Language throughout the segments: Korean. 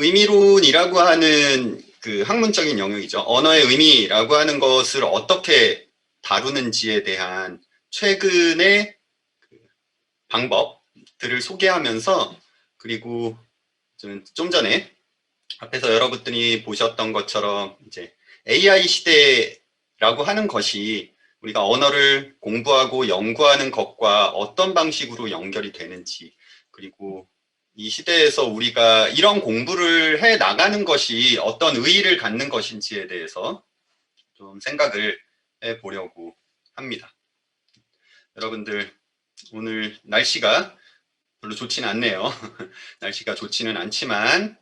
의미론이라고 하는 그 학문적인 영역이죠. 언어의 의미라고 하는 것을 어떻게 다루는지에 대한 최근의 방법들을 소개하면서, 그리고 좀 전에 앞에서 여러분들이 보셨던 것처럼 이제 AI 시대라고 하는 것이 우리가 언어를 공부하고 연구하는 것과 어떤 방식으로 연결이 되는지, 그리고 이 시대에서 우리가 이런 공부를 해 나가는 것이 어떤 의의를 갖는 것인지에 대해서 좀 생각을 해 보려고 합니다. 여러분들, 오늘 날씨가 별로 좋지는 않네요. 날씨가 좋지는 않지만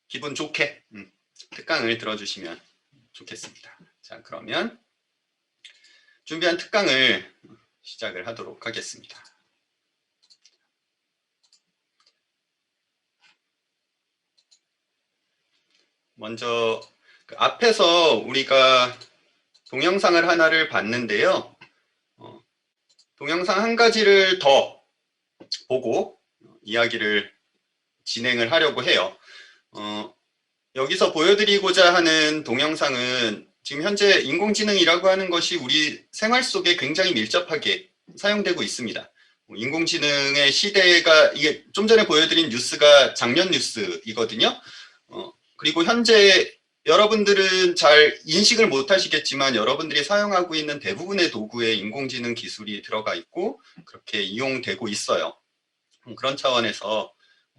기분 좋게 특강을 들어주시면 좋겠습니다. 자, 그러면 준비한 특강을 시작을 하도록 하겠습니다. 먼저 앞에서 우리가 동영상을 하나를 봤는데요. 동영상 한 가지를 더 보고 이야기를 진행을 하려고 해요. 여기서 보여드리고자 하는 동영상은 지금 현재 인공지능이라고 하는 것이 우리 생활 속에 굉장히 밀접하게 사용되고 있습니다. 인공지능의 시대가, 이게 좀 전에 보여드린 뉴스가 작년 뉴스이거든요. 그리고 현재 여러분들은 잘 인식을 못 하시겠지만 여러분들이 사용하고 있는 대부분의 도구에 인공지능 기술이 들어가 있고 그렇게 이용되고 있어요. 그런 차원에서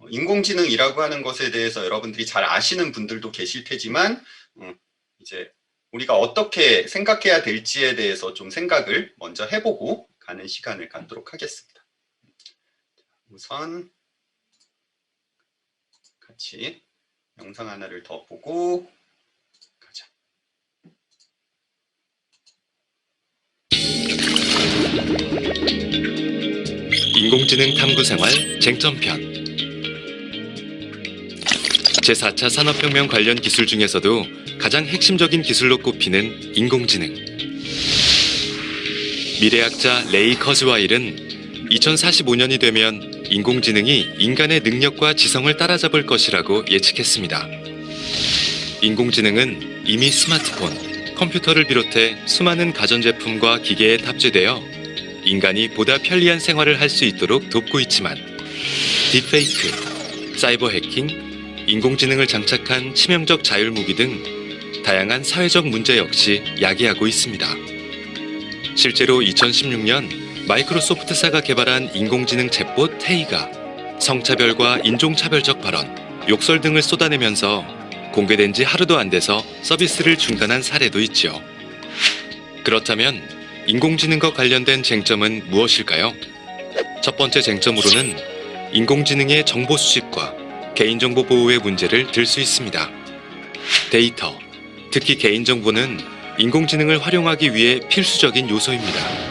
인공지능이라고 하는 것에 대해서 여러분들이 잘 아시는 분들도 계실 테지만 이제 우리가 어떻게 생각해야 될지에 대해서 좀 생각을 먼저 해보고 가는 시간을 갖도록 하겠습니다. 우선 같이 영상 하나를 더 보고 가자. 인공지능 탐구생활 쟁점편. 제4차 산업혁명 관련 기술 중에서도 가장 핵심적인 기술로 꼽히는 인공지능. 미래학자 레이 커즈와일은 2045년이 되면 인공지능이 인간의 능력과 지성을 따라잡을 것이라고 예측했습니다. 인공지능은 이미 스마트폰, 컴퓨터를 비롯해 수많은 가전제품과 기계에 탑재되어 인간이 보다 편리한 생활을 할 수 있도록 돕고 있지만 딥페이크, 사이버 해킹, 인공지능을 장착한 치명적 자율무기 등 다양한 사회적 문제 역시 야기하고 있습니다. 실제로 2016년 마이크로소프트사가 개발한 인공지능 챗봇 테이가 성차별과 인종차별적 발언, 욕설 등을 쏟아내면서 공개된 지 하루도 안 돼서 서비스를 중단한 사례도 있죠. 그렇다면 인공지능과 관련된 쟁점은 무엇일까요? 첫 번째 쟁점으로는 인공지능의 정보 수집과 개인정보 보호의 문제를 들 수 있습니다. 데이터, 특히 개인정보는 인공지능을 활용하기 위해 필수적인 요소입니다.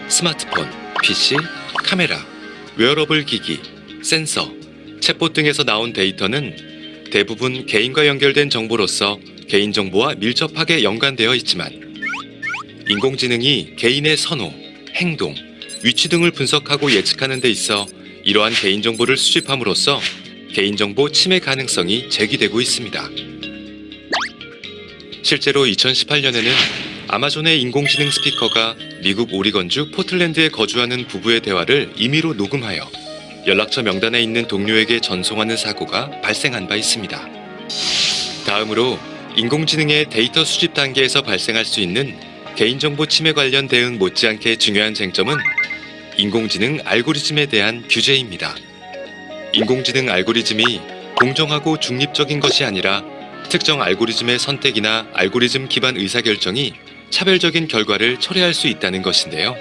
스마트폰, PC, 카메라, 웨어러블 기기, 센서, 챗봇 등에서 나온 데이터는 대부분 개인과 연결된 정보로서 개인정보와 밀접하게 연관되어 있지만 인공지능이 개인의 선호, 행동, 위치 등을 분석하고 예측하는 데 있어 이러한 개인정보를 수집함으로써 개인정보 침해 가능성이 제기되고 있습니다. 실제로 2018년에는 아마존의 인공지능 스피커가 미국 오리건주 포틀랜드에 거주하는 부부의 대화를 임의로 녹음하여 연락처 명단에 있는 동료에게 전송하는 사고가 발생한 바 있습니다. 다음으로 인공지능의 데이터 수집 단계에서 발생할 수 있는 개인정보 침해 관련 대응 못지않게 중요한 쟁점은 인공지능 알고리즘에 대한 규제입니다. 인공지능 알고리즘이 공정하고 중립적인 것이 아니라 특정 알고리즘의 선택이나 알고리즘 기반 의사결정이 차별적인 결과를 초래할 수 있다는 것인데요.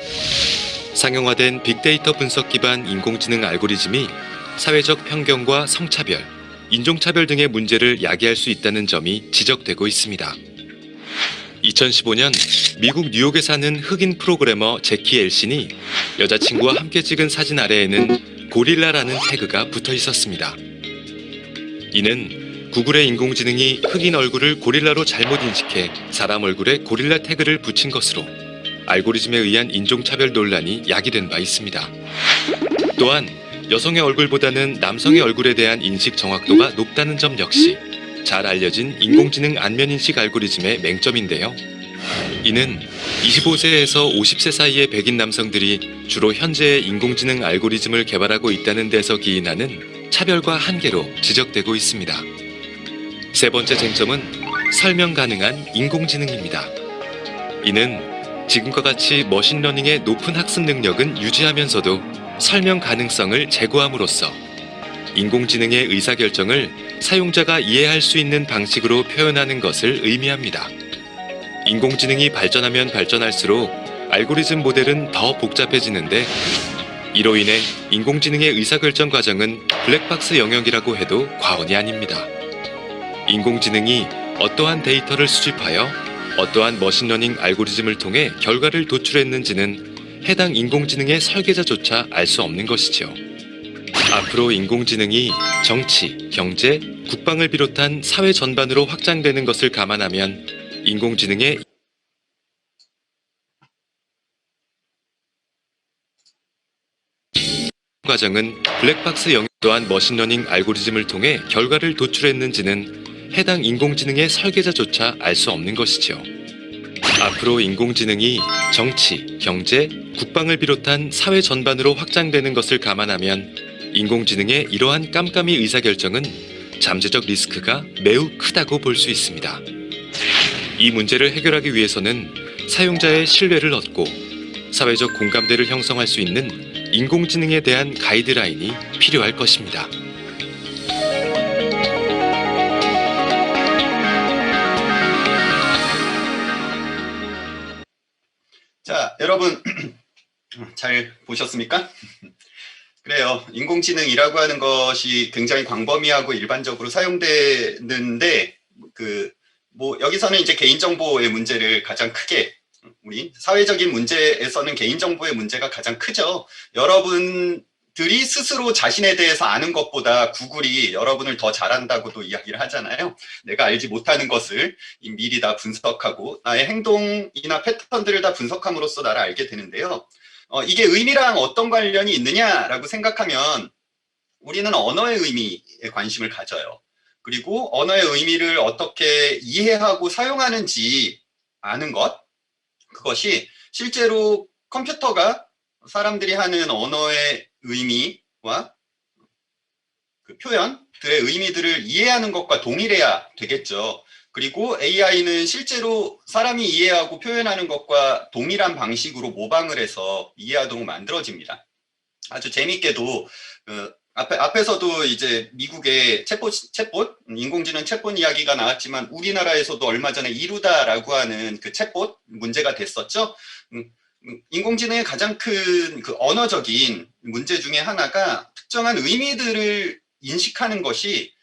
상용화된 빅데이터 분석 기반 인공지능 알고리즘이 사회적 편견과 성차별, 인종차별 등의 문제를 야기할 수 있다는 점이 지적되고 있습니다. 2015년 미국 뉴욕에 사는 흑인 프로그래머 제키 엘신이 여자친구와 함께 찍은 사진 아래에는 고릴라라는 태그가 붙어 있었습니다. 이는 구글의 인공지능이 흑인 얼굴을 고릴라로 잘못 인식해 사람 얼굴에 고릴라 태그를 붙인 것으로 알고리즘에 의한 인종차별 논란이 야기된 바 있습니다. 또한 여성의 얼굴보다는 남성의 얼굴에 대한 인식 정확도가 높다는 점 역시 잘 알려진 인공지능 안면인식 알고리즘의 맹점인데요. 이는 25세에서 50세 사이의 백인 남성들이 주로 현재의 인공지능 알고리즘을 개발하고 있다는 데서 기인하는 차별과 한계로 지적되고 있습니다. 세 번째 쟁점은 설명 가능한 인공지능입니다. 이는 지금과 같이 머신러닝의 높은 학습 능력은 유지하면서도 설명 가능성을 제고함으로써 인공지능의 의사결정을 사용자가 이해할 수 있는 방식으로 표현하는 것을 의미합니다. 인공지능이 발전하면 발전할수록 알고리즘 모델은 더 복잡해지는데 이로 인해 인공지능의 의사결정 과정은 블랙박스 영역이라고 해도 과언이 아닙니다. 인공지능이 어떠한 데이터를 수집하여 어떠한 머신러닝 알고리즘을 통해 결과를 도출했는지는 해당 인공지능의 설계자조차 알 수 없는 것이죠. 앞으로 인공지능이 정치, 경제, 국방을 비롯한 사회 전반으로 확장되는 것을 감안하면 인공지능의 과정은 블랙박스 영역 또한 머신러닝 알고리즘을 통해 결과를 도출했는지는 해당 인공지능의 설계자조차 알 수 없는 것이죠. 앞으로 인공지능이 정치, 경제, 국방을 비롯한 사회 전반으로 확장되는 것을 감안하면 인공지능의 이러한 깜깜이 의사결정은 잠재적 리스크가 매우 크다고 볼 수 있습니다. 이 문제를 해결하기 위해서는 사용자의 신뢰를 얻고 사회적 공감대를 형성할 수 있는 인공지능에 대한 가이드라인이 필요할 것입니다. 자, 여러분 잘 보셨습니까? 그래요. 인공지능이라고 하는 것이 굉장히 광범위하고 일반적으로 사용되는데 여기서는 이제 개인정보의 문제를 가장 크게 우리 사회적인 문제에서는 개인정보의 문제가 가장 크죠. 여러분들이 스스로 자신에 대해서 아는 것보다 구글이 여러분을 더 잘한다고도 이야기를 하잖아요. 내가 알지 못하는 것을 미리 다 분석하고 나의 행동이나 패턴들을 다 분석함으로써 나를 알게 되는데요. 이게 의미랑 어떤 관련이 있느냐라고 생각하면 우리는 언어의 의미에 관심을 가져요. 그리고 언어의 의미를 어떻게 이해하고 사용하는지 아는 것, 그것이 실제로 컴퓨터가 사람들이 하는 언어의 의미와 그 표현들의 의미들을 이해하는 것과 동일해야 되겠죠. 그리고 AI는 실제로 사람이 이해하고 표현하는 것과 동일한 방식으로 모방을 해서 이해하도록 만들어집니다. 아주 재밌게도 앞에서도 이제 미국의 챗봇, 인공지능 챗봇 이야기가 나왔지만 우리나라에서도 얼마 전에 이루다라고 하는 그 챗봇 문제가 됐었죠. 인공지능의 가장 큰 그 언어적인 문제 중에 하나가 특정한 의미들을 인식하는 것이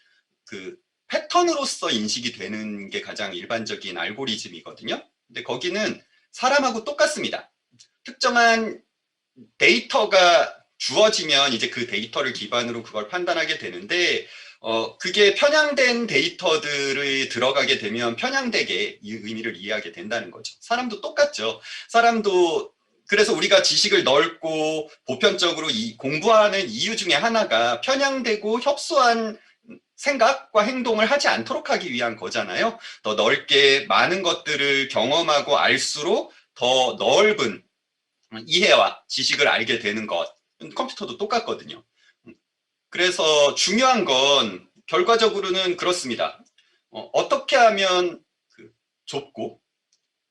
그 패턴으로서 인식이 되는 게 가장 일반적인 알고리즘이거든요. 근데 거기는 사람하고 똑같습니다. 특정한 데이터가 주어지면 이제 그 데이터를 기반으로 그걸 판단하게 되는데 그게 편향된 데이터들이 들어가게 되면 편향되게 이 의미를 이해하게 된다는 거죠. 사람도 똑같죠. 사람도 그래서 우리가 지식을 넓고 보편적으로 공부하는 이유 중에 하나가 편향되고 협소한 생각과 행동을 하지 않도록 하기 위한 거잖아요. 더 넓게 많은 것들을 경험하고 알수록 더 넓은 이해와 지식을 알게 되는 것. 컴퓨터도 똑같거든요. 그래서 중요한 건 결과적으로는 그렇습니다. 어떻게 하면 좁고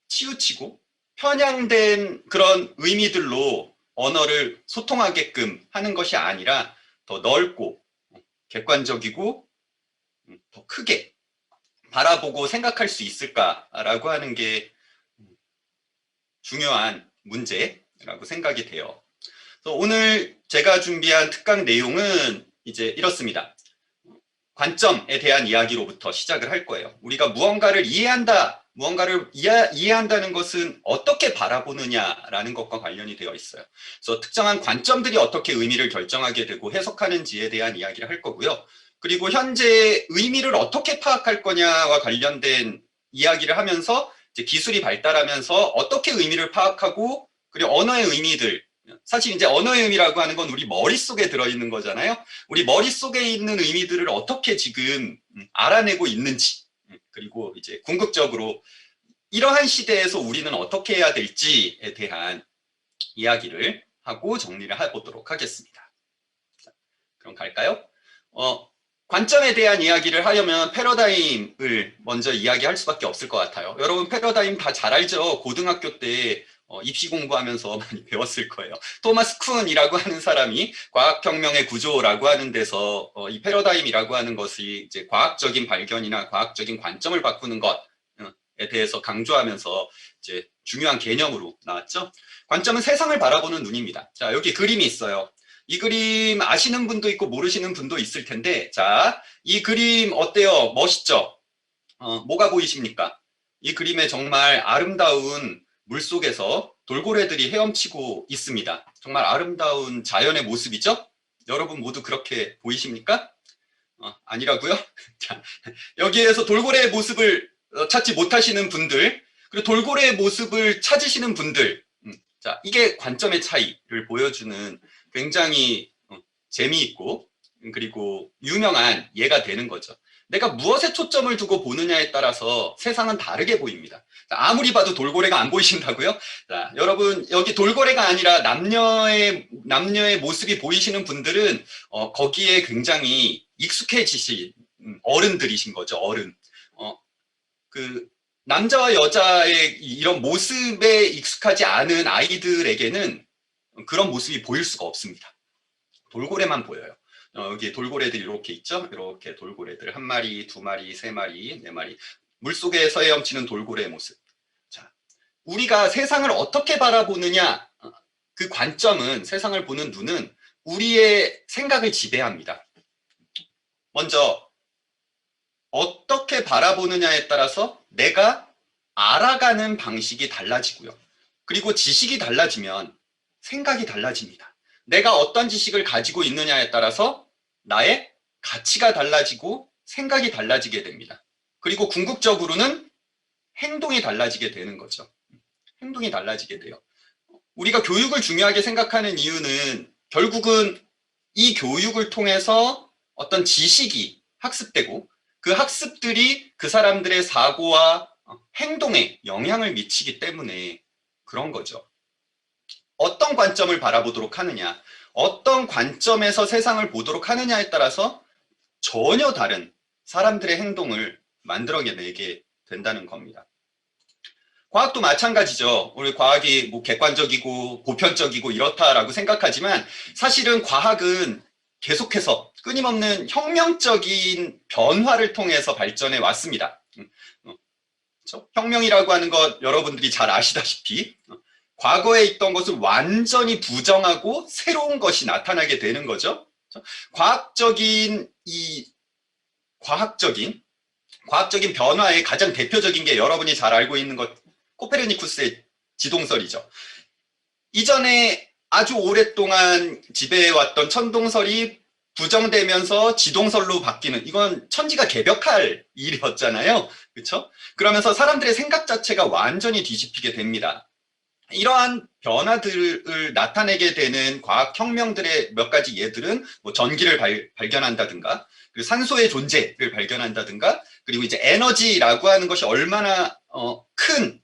치우치고 편향된 그런 의미들로 언어를 소통하게끔 하는 것이 아니라 더 넓고 객관적이고 더 크게 바라보고 생각할 수 있을까라고 하는 게 중요한 문제라고 생각이 돼요. 그래서 오늘 제가 준비한 특강 내용은 이제 이렇습니다. 관점에 대한 이야기로부터 시작을 할 거예요. 우리가 무언가를 이해한다, 무언가를 이해한다는 것은 어떻게 바라보느냐라는 것과 관련이 되어 있어요. 그래서 특정한 관점들이 어떻게 의미를 결정하게 되고 해석하는지에 대한 이야기를 할 거고요. 그리고 현재 의미를 어떻게 파악할 거냐와 관련된 이야기를 하면서 이제 기술이 발달하면서 어떻게 의미를 파악하고 그리고 언어의 의미들 사실 이제 언어의 의미라고 하는 건 우리 머릿속에 들어있는 거잖아요. 우리 머릿속에 있는 의미들을 어떻게 지금 알아내고 있는지, 그리고 이제 궁극적으로 이러한 시대에서 우리는 어떻게 해야 될지에 대한 이야기를 하고 정리를 해보도록 하겠습니다. 자, 그럼 갈까요? 관점에 대한 이야기를 하려면 패러다임을 먼저 이야기할 수밖에 없을 것 같아요. 여러분 패러다임 다 잘 알죠? 고등학교 때 입시 공부하면서 많이 배웠을 거예요. 토마스 쿤이라고 하는 사람이 과학혁명의 구조라고 하는 데서 이 패러다임이라고 하는 것이 이제 과학적인 발견이나 과학적인 관점을 바꾸는 것에 대해서 강조하면서 이제 중요한 개념으로 나왔죠. 관점은 세상을 바라보는 눈입니다. 자, 여기 그림이 있어요. 이 그림 아시는 분도 있고 모르시는 분도 있을 텐데, 자, 이 그림 어때요? 멋있죠? 뭐가 보이십니까? 이 그림에 정말 아름다운 물속에서 돌고래들이 헤엄치고 있습니다. 정말 아름다운 자연의 모습이죠? 여러분 모두 그렇게 보이십니까? 아니라고요? 자, 여기에서 돌고래의 모습을 찾지 못하시는 분들, 그리고 돌고래의 모습을 찾으시는 분들, 자, 이게 관점의 차이를 보여주는 굉장히 재미있고 그리고 유명한 예가 되는 거죠. 내가 무엇에 초점을 두고 보느냐에 따라서 세상은 다르게 보입니다. 자, 아무리 봐도 돌고래가 안 보이신다고요? 자, 여러분 여기 돌고래가 아니라 남녀의 모습이 보이시는 분들은 거기에 굉장히 익숙해지신 어른들이신 거죠. 어른. 그 남자와 여자의 이런 모습에 익숙하지 않은 아이들에게는 그런 모습이 보일 수가 없습니다. 돌고래만 보여요. 여기 돌고래들이 이렇게 있죠? 이렇게 돌고래들 한 마리, 두 마리, 세 마리, 네 마리 물속에서 헤엄치는 돌고래의 모습. 자, 우리가 세상을 어떻게 바라보느냐 그 관점은 세상을 보는 눈은 우리의 생각을 지배합니다. 먼저 어떻게 바라보느냐에 따라서 내가 알아가는 방식이 달라지고요. 그리고 지식이 달라지면 생각이 달라집니다. 내가 어떤 지식을 가지고 있느냐에 따라서 나의 가치가 달라지고 생각이 달라지게 됩니다. 그리고 궁극적으로는 행동이 달라지게 되는 거죠. 행동이 달라지게 돼요. 우리가 교육을 중요하게 생각하는 이유는 결국은 이 교육을 통해서 어떤 지식이 학습되고 그 학습들이 그 사람들의 사고와 행동에 영향을 미치기 때문에 그런 거죠. 어떤 관점을 바라보도록 하느냐, 어떤 관점에서 세상을 보도록 하느냐에 따라서 전혀 다른 사람들의 행동을 만들어내게 된다는 겁니다. 과학도 마찬가지죠. 우리 과학이 뭐 객관적이고 보편적이고 이렇다라고 생각하지만 사실은 과학은 계속해서 끊임없는 혁명적인 변화를 통해서 발전해 왔습니다. 그렇죠? 혁명이라고 하는 것 여러분들이 잘 아시다시피 과거에 있던 것을 완전히 부정하고 새로운 것이 나타나게 되는 거죠. 과학적인 변화의 가장 대표적인 게 여러분이 잘 알고 있는 것, 코페르니쿠스의 지동설이죠. 이전에 아주 오랫동안 지배해왔던 천동설이 부정되면서 지동설로 바뀌는, 이건 천지가 개벽할 일이었잖아요. 그렇죠? 그러면서 사람들의 생각 자체가 완전히 뒤집히게 됩니다. 이러한 변화들을 나타내게 되는 과학혁명들의 몇 가지 예들은 뭐 전기를 발견한다든가, 그리고 산소의 존재를 발견한다든가, 그리고 이제 에너지라고 하는 것이 얼마나 큰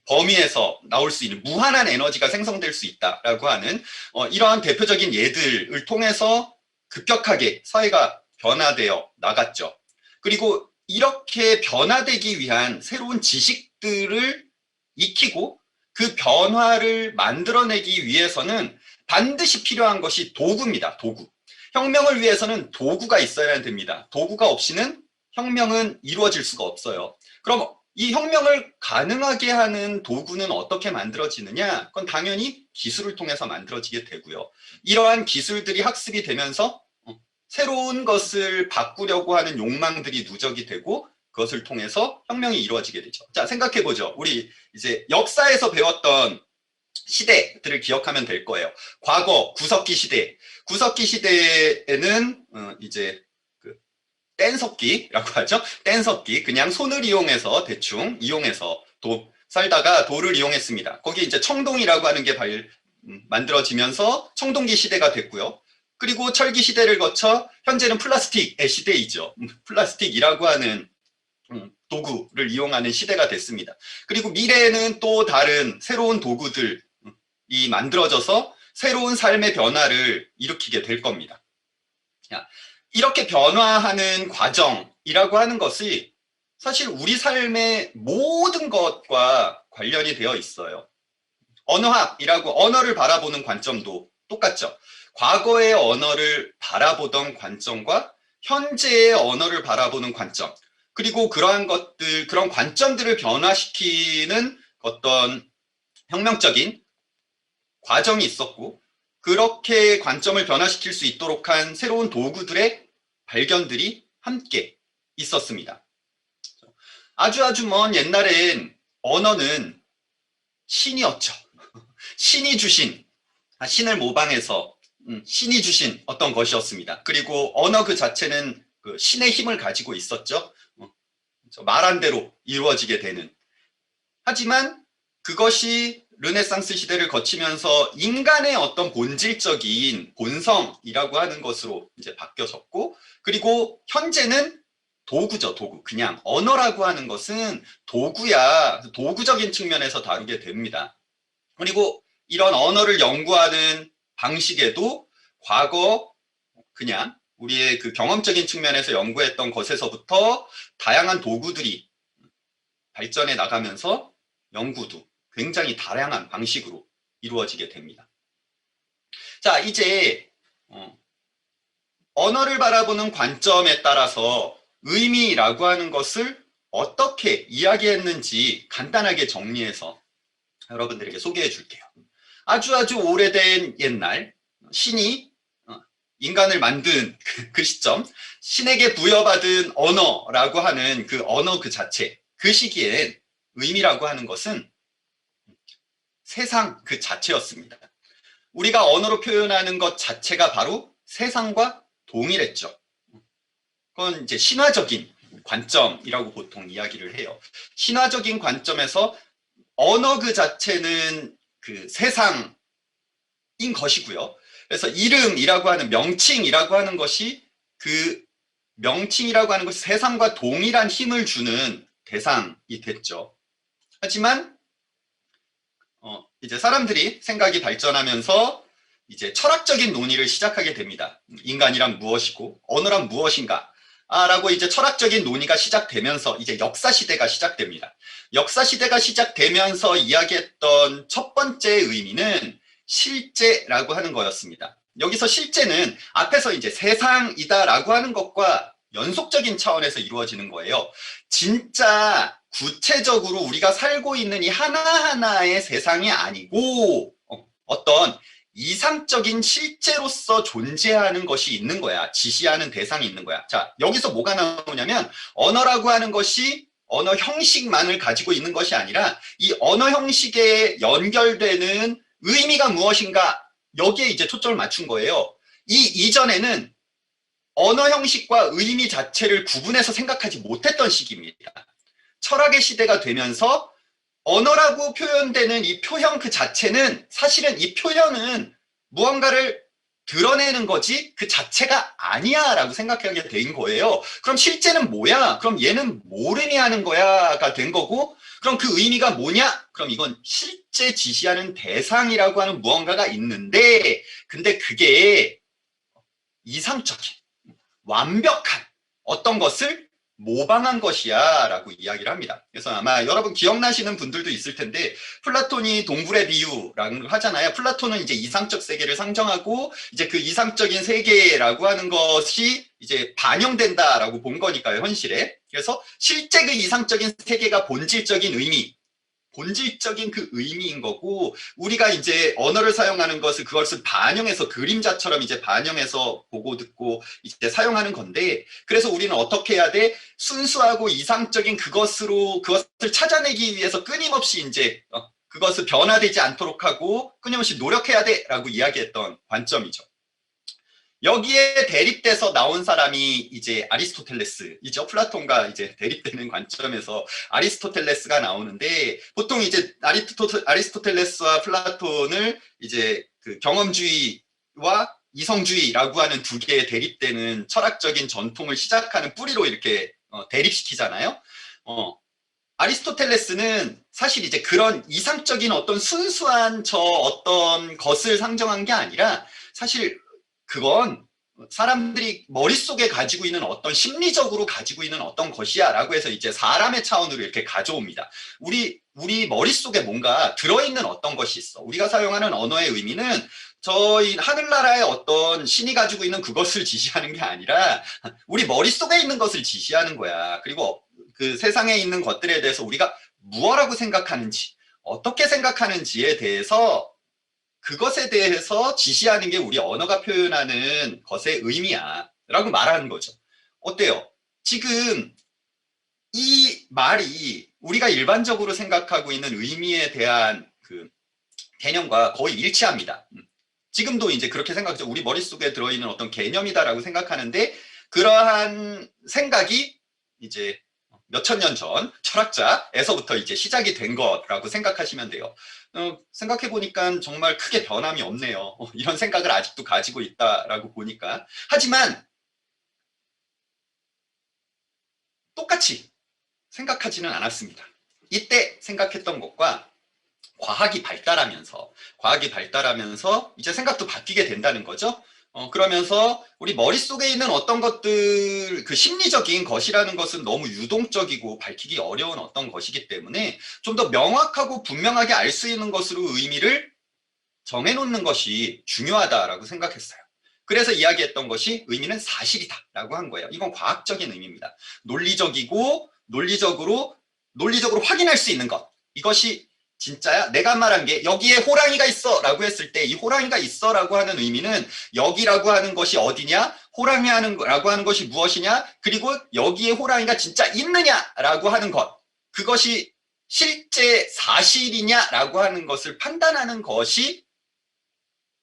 범위에서 나올 수 있는 무한한 에너지가 생성될 수 있다라고 하는 이러한 대표적인 예들을 통해서 급격하게 사회가 변화되어 나갔죠. 그리고 이렇게 변화되기 위한 새로운 지식들을 익히고 그 변화를 만들어내기 위해서는 반드시 필요한 것이 도구입니다. 도구. 혁명을 위해서는 도구가 있어야 됩니다. 도구가 없이는 혁명은 이루어질 수가 없어요. 그럼 이 혁명을 가능하게 하는 도구는 어떻게 만들어지느냐? 그건 당연히 기술을 통해서 만들어지게 되고요. 이러한 기술들이 학습이 되면서 새로운 것을 바꾸려고 하는 욕망들이 누적이 되고 그것을 통해서 혁명이 이루어지게 되죠. 자, 생각해보죠. 우리 이제 역사에서 배웠던 시대들을 기억하면 될 거예요. 과거 구석기 시대. 구석기 시대에는 이제 그 뗀석기라고 하죠. 뗀석기. 그냥 손을 이용해서 대충 이용해서 살다가 돌을 이용했습니다. 거기 이제 청동이라고 하는 게 만들어지면서 청동기 시대가 됐고요. 그리고 철기 시대를 거쳐 현재는 플라스틱의 시대이죠. 플라스틱이라고 하는 도구를 이용하는 시대가 됐습니다. 그리고 미래에는 또 다른 새로운 도구들이 만들어져서 새로운 삶의 변화를 일으키게 될 겁니다. 이렇게 변화하는 과정이라고 하는 것이 사실 우리 삶의 모든 것과 관련이 되어 있어요. 언어학이라고 언어를 바라보는 관점도 똑같죠. 과거의 언어를 바라보던 관점과 현재의 언어를 바라보는 관점, 그리고 그러한 것들, 그런 관점들을 변화시키는 어떤 혁명적인 과정이 있었고, 그렇게 관점을 변화시킬 수 있도록 한 새로운 도구들의 발견들이 함께 있었습니다. 아주 먼 옛날엔 언어는 신이었죠. 신이 주신, 신을 모방해서 신이 주신 어떤 것이었습니다. 그리고 언어 그 자체는 그 신의 힘을 가지고 있었죠. 말한 대로 이루어지게 되는. 하지만 그것이 르네상스 시대를 거치면서 인간의 어떤 본질적인 본성이라고 하는 것으로 이제 바뀌어졌고, 그리고 현재는 도구죠, 도구. 그냥 언어라고 하는 것은 도구야. 도구적인 측면에서 다루게 됩니다. 그리고 이런 언어를 연구하는 방식에도 과거 그냥 우리의 그 경험적인 측면에서 연구했던 것에서부터 다양한 도구들이 발전해 나가면서 연구도 굉장히 다양한 방식으로 이루어지게 됩니다. 자, 이제 언어를 바라보는 관점에 따라서 의미라고 하는 것을 어떻게 이야기했는지 간단하게 정리해서 여러분들에게 소개해 줄게요. 아주 오래된 옛날 신이 인간을 만든 그 시점, 신에게 부여받은 언어라고 하는 그 언어 그 자체, 그 시기엔 의미라고 하는 것은 세상 그 자체였습니다. 우리가 언어로 표현하는 것 자체가 바로 세상과 동일했죠. 그건 이제 신화적인 관점이라고 보통 이야기를 해요. 신화적인 관점에서 언어 그 자체는 그 세상인 것이고요. 그래서 이름이라고 하는 명칭이라고 하는 것이 그 명칭이라고 하는 것이 세상과 동일한 힘을 주는 대상이 됐죠. 하지만 이제 사람들이 생각이 발전하면서 이제 철학적인 논의를 시작하게 됩니다. 인간이란 무엇이고 언어란 무엇인가? 라고 이제 철학적인 논의가 시작되면서 이제 역사 시대가 시작됩니다. 역사 시대가 시작되면서 이야기했던 첫 번째 의미는 실제라고 하는 거였습니다. 여기서 실제는 앞에서 이제 세상이다라고 하는 것과 연속적인 차원에서 이루어지는 거예요. 진짜 구체적으로 우리가 살고 있는 이 하나하나의 세상이 아니고 어떤 이상적인 실제로서 존재하는 것이 있는 거야. 지시하는 대상이 있는 거야. 자, 여기서 뭐가 나오냐면 언어라고 하는 것이 언어 형식만을 가지고 있는 것이 아니라 이 언어 형식에 연결되는 의미가 무엇인가, 여기에 이제 초점을 맞춘 거예요. 이 이전에는 언어 형식과 의미 자체를 구분해서 생각하지 못했던 시기입니다. 철학의 시대가 되면서 언어라고 표현되는 이 표현 그 자체는 사실은 이 표현은 무언가를 드러내는 거지 그 자체가 아니야 라고 생각하게 된 거예요. 그럼 실제는 뭐야? 그럼 얘는 뭘 의미하는 거야?가 된 거고, 그럼 그 의미가 뭐냐? 그럼 이건 실제 지시하는 대상이라고 하는 무언가가 있는데, 근데 그게 이상적인 완벽한 어떤 것을 모방한 것이야 라고 이야기를 합니다. 그래서 아마 여러분 기억나시는 분들도 있을 텐데, 플라톤이 동굴의 비유라고 하잖아요. 플라톤은 이제 이상적 세계를 상정하고 이제 그 이상적인 세계라고 하는 것이 이제 반영된다라고 본 거니까요, 현실에. 그래서 실제 그 이상적인 세계가 본질적인 의미, 본질적인 그 의미인 거고, 우리가 이제 언어를 사용하는 것을 그것을 반영해서 그림자처럼 이제 반영해서 보고 듣고 이제 사용하는 건데, 그래서 우리는 어떻게 해야 돼? 순수하고 이상적인 그것을 찾아내기 위해서 끊임없이 이제 그것을 변화되지 않도록 하고 끊임없이 노력해야 돼라고 이야기했던 관점이죠. 여기에 대립돼서 나온 사람이 이제 아리스토텔레스이죠. 플라톤과 이제 대립되는 관점에서 아리스토텔레스가 나오는데, 보통 이제 아리스토텔레스와 플라톤을 이제 그 경험주의와 이성주의라고 하는 두 개의 대립되는 철학적인 전통을 시작하는 뿌리로 이렇게 대립시키잖아요. 아리스토텔레스는 사실 이제 그런 이상적인 어떤 순수한 저 어떤 것을 상정한 게 아니라, 사실 그건 사람들이 머릿속에 가지고 있는 어떤 심리적으로 가지고 있는 어떤 것이야 라고 해서 이제 사람의 차원으로 이렇게 가져옵니다. 우리 머릿속에 뭔가 들어있는 어떤 것이 있어. 우리가 사용하는 언어의 의미는 저희 하늘나라의 어떤 신이 가지고 있는 그것을 지시하는 게 아니라 우리 머릿속에 있는 것을 지시하는 거야. 그리고 그 세상에 있는 것들에 대해서 우리가 무엇라고 생각하는지, 어떻게 생각하는지에 대해서, 그것에 대해서 지시하는 게 우리 언어가 표현하는 것의 의미야 라고 말하는 거죠. 어때요? 지금 이 말이 우리가 일반적으로 생각하고 있는 의미에 대한 그 개념과 거의 일치합니다. 지금도 이제 그렇게 생각하죠. 우리 머릿속에 들어있는 어떤 개념이다라고 생각하는데, 그러한 생각이 이제 몇천 년 전 철학자에서부터 이제 시작이 된 거라고 생각하시면 돼요. 생각해보니까 정말 크게 변함이 없네요. 이런 생각을 아직도 가지고 있다라고 보니까. 하지만 똑같이 생각하지는 않았습니다. 이때 생각했던 것과 과학이 발달하면서 이제 생각도 바뀌게 된다는 거죠. 그러면서 우리 머릿속에 있는 어떤 것들, 그 심리적인 것이라는 것은 너무 유동적이고 밝히기 어려운 어떤 것이기 때문에 좀 더 명확하고 분명하게 알 수 있는 것으로 의미를 정해놓는 것이 중요하다라고 생각했어요. 그래서 이야기했던 것이 의미는 사실이다라고 한 거예요. 이건 과학적인 의미입니다. 논리적으로 확인할 수 있는 것. 이것이 진짜야? 내가 말한 게 여기에 호랑이가 있어 라고 했을 때 이 호랑이가 있어 라고 하는 의미는 여기라고 하는 것이 어디냐? 호랑이라고 하는 것이 무엇이냐? 그리고 여기에 호랑이가 진짜 있느냐 라고 하는 것. 그것이 실제 사실이냐라고 하는 것을 판단하는 것이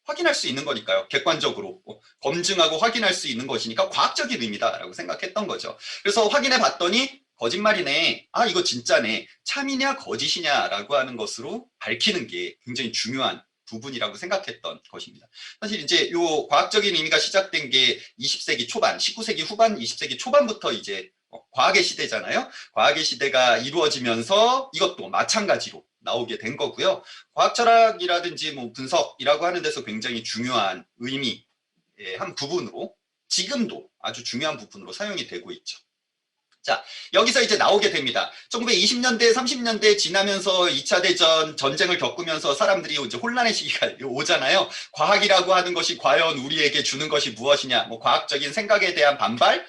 확인할 수 있는 거니까요. 객관적으로 검증하고 확인할 수 있는 것이니까 과학적인 의미다라고 생각했던 거죠. 그래서 확인해 봤더니 거짓말이네. 아, 이거 진짜네. 참이냐 거짓이냐라고 하는 것으로 밝히는 게 굉장히 중요한 부분이라고 생각했던 것입니다. 사실 이제 요 과학적인 의미가 시작된 게 20세기 초반, 19세기 후반, 20세기 초반부터 이제 과학의 시대잖아요. 과학의 시대가 이루어지면서 이것도 마찬가지로 나오게 된 거고요. 과학 철학이라든지 뭐 분석이라고 하는 데서 굉장히 중요한 의미의 한 부분으로 지금도 아주 중요한 부분으로 사용이 되고 있죠. 자, 여기서 이제 나오게 됩니다. 1920년대, 30년대 지나면서 2차 대전 전쟁을 겪으면서 사람들이 이제 혼란의 시기가 오잖아요. 과학이라고 하는 것이 과연 우리에게 주는 것이 무엇이냐, 뭐 과학적인 생각에 대한 반발,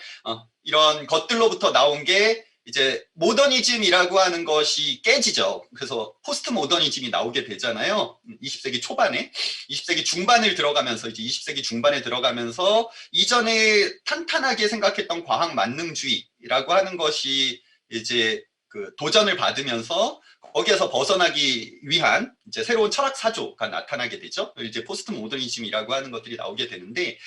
이런 것들로부터 나온 게 이제 모더니즘이라고 하는 것이 깨지죠. 그래서 포스트 모더니즘이 나오게 되잖아요. 20세기 초반에, 20세기 중반을 들어가면서 이제 20세기 중반에 들어가면서 이전에 탄탄하게 생각했던 과학 만능주의라고 하는 것이 이제 그 도전을 받으면서 거기에서 벗어나기 위한 이제 새로운 철학 사조가 나타나게 되죠. 이제 포스트 모더니즘이라고 하는 것들이 나오게 되는데,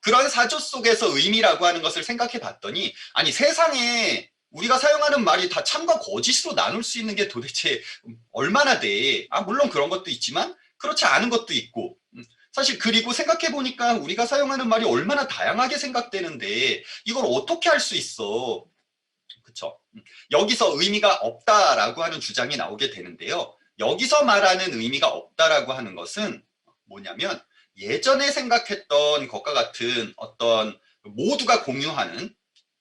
그런 사조 속에서 의미라고 하는 것을 생각해 봤더니, 아니 세상에 우리가 사용하는 말이 다 참과 거짓으로 나눌 수 있는 게 도대체 얼마나 돼? 물론 그런 것도 있지만 그렇지 않은 것도 있고, 사실 그리고 생각해 보니까 우리가 사용하는 말이 얼마나 다양하게 생각되는데 이걸 어떻게 할 수 있어? 그쵸? 여기서 의미가 없다라고 하는 주장이 나오게 되는데요. 여기서 말하는 의미가 없다라고 하는 것은 뭐냐면, 예전에 생각했던 것과 같은 어떤 모두가 공유하는,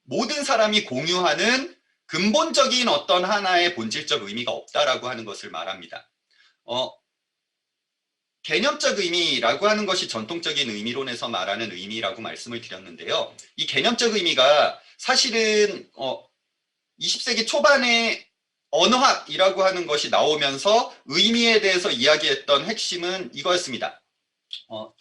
모든 사람이 공유하는 근본적인 어떤 하나의 본질적 의미가 없다라고 하는 것을 말합니다. 개념적 의미라고 하는 것이 전통적인 의미론에서 말하는 의미라고 말씀을 드렸는데요. 이 개념적 의미가 사실은 20세기 초반에 언어학이라고 하는 것이 나오면서 의미에 대해서 이야기했던 핵심은 이거였습니다.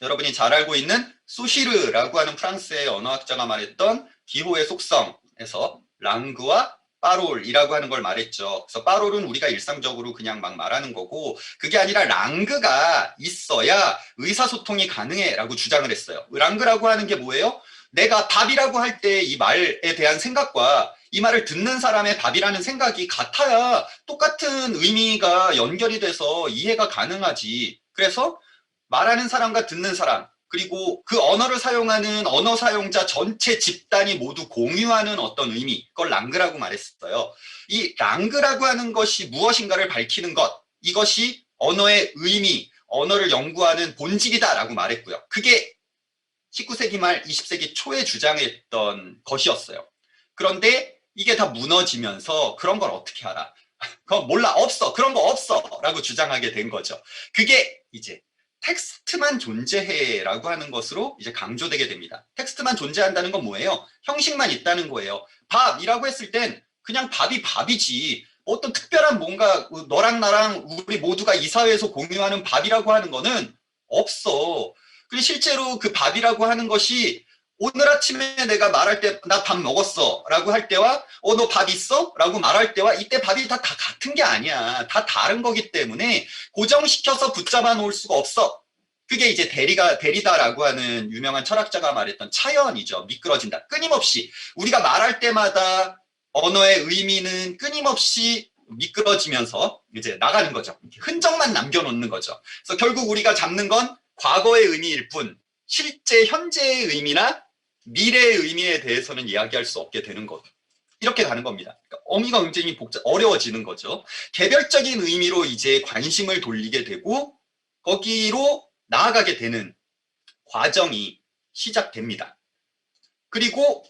여러분이 잘 알고 있는 소시르라고 하는 프랑스의 언어학자가 말했던 기호의 속성에서 랑그와 빠롤이라고 하는 걸 말했죠. 그래서 빠롤은 우리가 일상적으로 그냥 막 말하는 거고, 그게 아니라 랑그가 있어야 의사소통이 가능해라고 주장을 했어요. 랑그라고 하는 게 뭐예요? 내가 밥이라고 할 때 이 말에 대한 생각과 이 말을 듣는 사람의 밥이라는 생각이 같아야 똑같은 의미가 연결이 돼서 이해가 가능하지. 그래서 말하는 사람과 듣는 사람, 그리고 그 언어를 사용하는 언어 사용자 전체 집단이 모두 공유하는 어떤 의미, 그걸 랑그라고 말했어요. 이 랑그라고 하는 것이 무엇인가를 밝히는 것, 이것이 언어의 의미, 언어를 연구하는 본질이다라고 말했고요. 그게 19세기 말 20세기 초에 주장했던 것이었어요. 그런데 이게 다 무너지면서 그런 걸 어떻게 알아? 그건 몰라, 없어, 그런 거 없어 라고 주장하게 된 거죠. 그게 이제 텍스트만 존재해라고 하는 것으로 이제 강조되게 됩니다. 텍스트만 존재한다는 건 뭐예요? 형식만 있다는 거예요. 밥이라고 했을 땐 그냥 밥이 밥이지, 어떤 특별한 뭔가 너랑 나랑 우리 모두가 이 사회에서 공유하는 밥이라고 하는 거는 없어. 그리고 실제로 그 밥이라고 하는 것이 오늘 아침에 내가 말할 때 나 밥 먹었어 라고 할 때와 너 밥 있어? 라고 말할 때와 이때 밥이 다 같은 게 아니야. 다 다른 거기 때문에 고정시켜서 붙잡아 놓을 수가 없어. 그게 이제 데리다라고 하는 유명한 철학자가 말했던 차연이죠. 미끄러진다. 끊임없이 우리가 말할 때마다 언어의 의미는 끊임없이 미끄러지면서 이제 나가는 거죠. 흔적만 남겨놓는 거죠. 그래서 결국 우리가 잡는 건 과거의 의미일 뿐 실제 현재의 의미나 미래의 의미에 대해서는 이야기할 수 없게 되는 것. 이렇게 가는 겁니다. 그러니까 어미가 굉장히 어려워지는 거죠. 개별적인 의미로 이제 관심을 돌리게 되고 거기로 나아가게 되는 과정이 시작됩니다. 그리고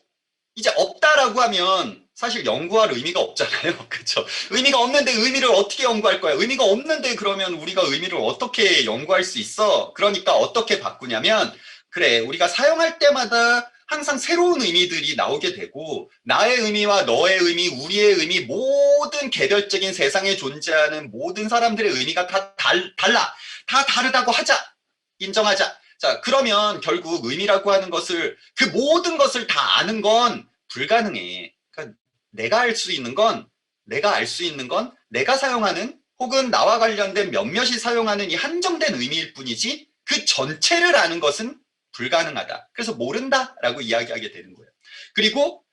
이제 없다라고 하면 사실 연구할 의미가 없잖아요. 그렇죠? 의미가 없는데 의미를 어떻게 연구할 거야? 의미가 없는데 그러면 우리가 의미를 어떻게 연구할 수 있어? 그러니까 어떻게 바꾸냐면, 그래, 우리가 사용할 때마다 항상 새로운 의미들이 나오게 되고 나의 의미와 너의 의미, 우리의 의미, 모든 개별적인 세상에 존재하는 모든 사람들의 의미가 다 달라. 다 다르다고 하자. 인정하자. 자, 그러면 결국 의미라고 하는 것을, 그 모든 것을 다 아는 건 불가능해. 그러니까 내가 알 수 있는 건, 내가 사용하는 혹은 나와 관련된 몇몇이 사용하는 이 한정된 의미일 뿐이지 그 전체를 아는 것은 불가능하다. 그래서 모른다라고 이야기하게 되는 거예요. 그리고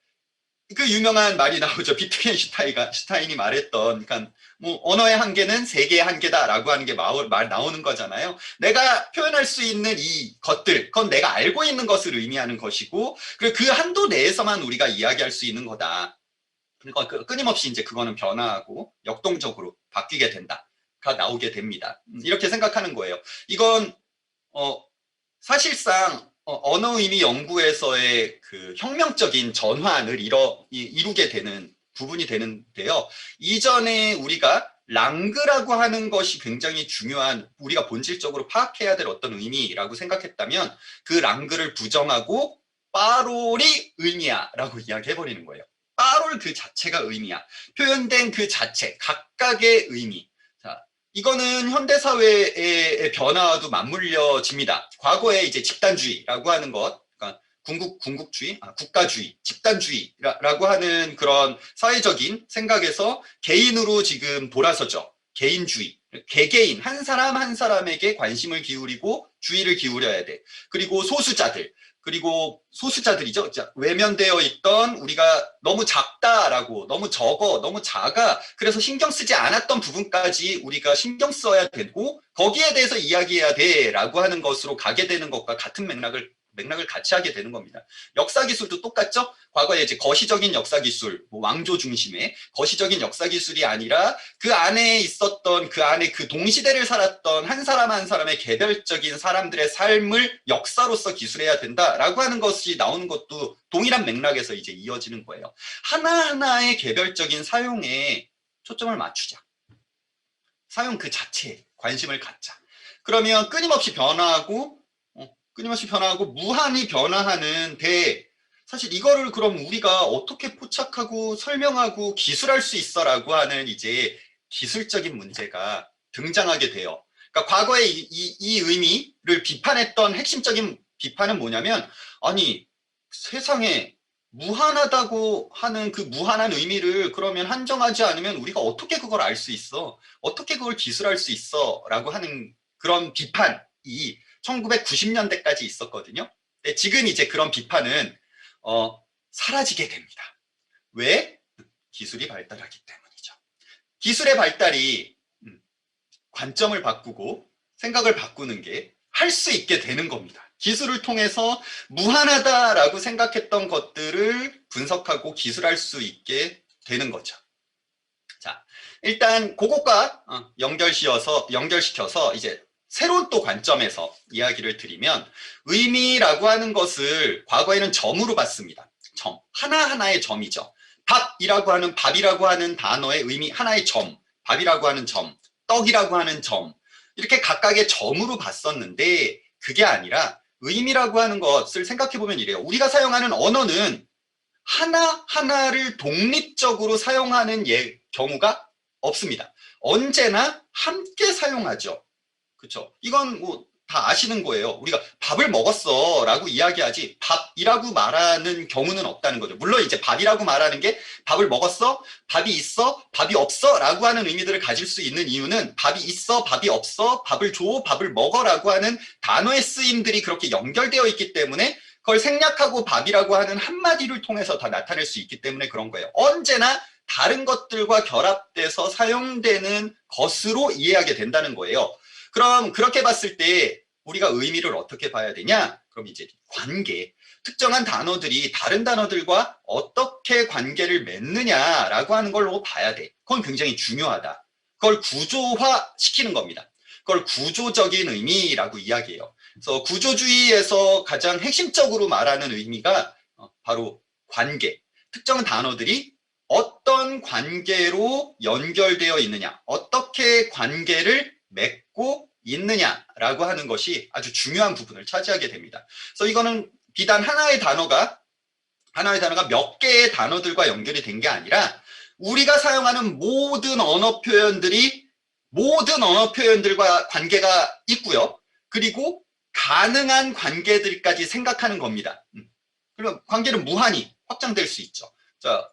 그 유명한 말이 나오죠. 비트겐슈타인이 말했던, 그러니까 뭐 언어의 한계는 세계의 한계다라고 하는 게 말 나오는 거잖아요. 내가 표현할 수 있는 이 것들, 그건 내가 알고 있는 것을 의미하는 것이고, 그리고 그 한도 내에서만 우리가 이야기할 수 있는 거다. 그러니까 끊임없이 이제 그거는 변화하고 역동적으로 바뀌게 된다가 나오게 됩니다. 이렇게 생각하는 거예요. 이건 사실상 언어 의미 연구에서의 그 혁명적인 전환을 이루게 되는 부분이 되는데요. 이전에 우리가 랑그라고 하는 것이 굉장히 중요한, 우리가 본질적으로 파악해야 될 어떤 의미라고 생각했다면 그 랑그를 부정하고 빠롤이 의미야 라고 이야기해버리는 거예요. 빠롤 그 자체가 의미야. 표현된 그 자체, 각각의 의미. 자, 이거는 현대사회의 변화와도 맞물려집니다. 과거에 이제 집단주의라고 하는 것, 그러니까 군국주의, 국가주의, 집단주의라고 하는 그런 사회적인 생각에서 개인으로 지금 돌아서죠. 개인주의, 개개인, 한 사람 한 사람에게 관심을 기울이고 주의를 기울여야 돼. 그리고 소수자들이죠. 외면되어 있던, 우리가 너무 작다라고, 너무 적어, 너무 작아, 그래서 신경 쓰지 않았던 부분까지 우리가 신경 써야 되고 거기에 대해서 이야기해야 돼라고 하는 것으로 가게 되는 것과 같은 맥락을 같이 하게 되는 겁니다. 역사 기술도 똑같죠? 과거에 이제 거시적인 역사 기술, 왕조 중심의 거시적인 역사 기술이 아니라 그 안에 있었던, 그 안에 그 동시대를 살았던 한 사람 한 사람의 개별적인 사람들의 삶을 역사로서 기술해야 된다라고 하는 것이 나오는 것도 동일한 맥락에서 이제 이어지는 거예요. 하나하나의 개별적인 사용에 초점을 맞추자. 사용 그 자체에 관심을 갖자. 그러면 끊임없이 변화하고 무한히 변화하는데, 사실 이거를 그럼 우리가 어떻게 포착하고 설명하고 기술할 수 있어라고 하는 이제 기술적인 문제가 등장하게 돼요. 그러니까 과거에 이 의미를 비판했던 핵심적인 비판은 뭐냐면, 아니 세상에 무한하다고 하는 그 무한한 의미를 그러면 한정하지 않으면 우리가 어떻게 그걸 알 수 있어? 어떻게 그걸 기술할 수 있어? 라고 하는 그런 비판이 1990년대까지 있었거든요. 근데 지금 이제 그런 비판은 사라지게 됩니다. 왜? 기술이 발달하기 때문이죠. 기술의 발달이 관점을 바꾸고 생각을 바꾸는 게 할 수 있게 되는 겁니다. 기술을 통해서 무한하다라고 생각했던 것들을 분석하고 기술할 수 있게 되는 거죠. 자, 일단 그것과 연결시켜서 이제 새로운 또 관점에서 이야기를 드리면 의미라고 하는 것을 과거에는 점으로 봤습니다. 점, 하나하나의 점이죠. 밥이라고 하는 단어의 의미 하나의 점, 밥이라고 하는 점, 떡이라고 하는 점, 이렇게 각각의 점으로 봤었는데 그게 아니라 의미라고 하는 것을 생각해보면 이래요. 우리가 사용하는 언어는 하나하나를 독립적으로 사용하는 경우가 없습니다. 언제나 함께 사용하죠. 그렇죠? 이건 뭐 다 아시는 거예요. 우리가 밥을 먹었어 라고 이야기하지 밥이라고 말하는 경우는 없다는 거죠. 물론 이제 밥이라고 말하는 게 밥을 먹었어? 밥이 있어? 밥이 없어? 라고 하는 의미들을 가질 수 있는 이유는 밥이 있어? 밥이 없어? 밥을 줘? 밥을 먹어? 라고 하는 단어의 쓰임들이 그렇게 연결되어 있기 때문에 그걸 생략하고 밥이라고 하는 한마디를 통해서 다 나타낼 수 있기 때문에 그런 거예요. 언제나 다른 것들과 결합돼서 사용되는 것으로 이해하게 된다는 거예요. 그럼 그렇게 봤을 때 우리가 의미를 어떻게 봐야 되냐? 그럼 이제 관계, 특정한 단어들이 다른 단어들과 어떻게 관계를 맺느냐라고 하는 걸로 봐야 돼. 그건 굉장히 중요하다. 그걸 구조화시키는 겁니다. 그걸 구조적인 의미라고 이야기해요. 그래서 구조주의에서 가장 핵심적으로 말하는 의미가 바로 관계, 특정 단어들이 어떤 관계로 연결되어 있느냐, 어떻게 관계를 맺고 있느냐라고 하는 것이 아주 중요한 부분을 차지하게 됩니다. 그래서 이거는 비단 하나의 단어가 몇 개의 단어들과 연결이 된 게 아니라 우리가 사용하는 모든 언어 표현들과 관계가 있고요. 그리고 가능한 관계들까지 생각하는 겁니다. 그러면 관계는 무한히 확장될 수 있죠. 자,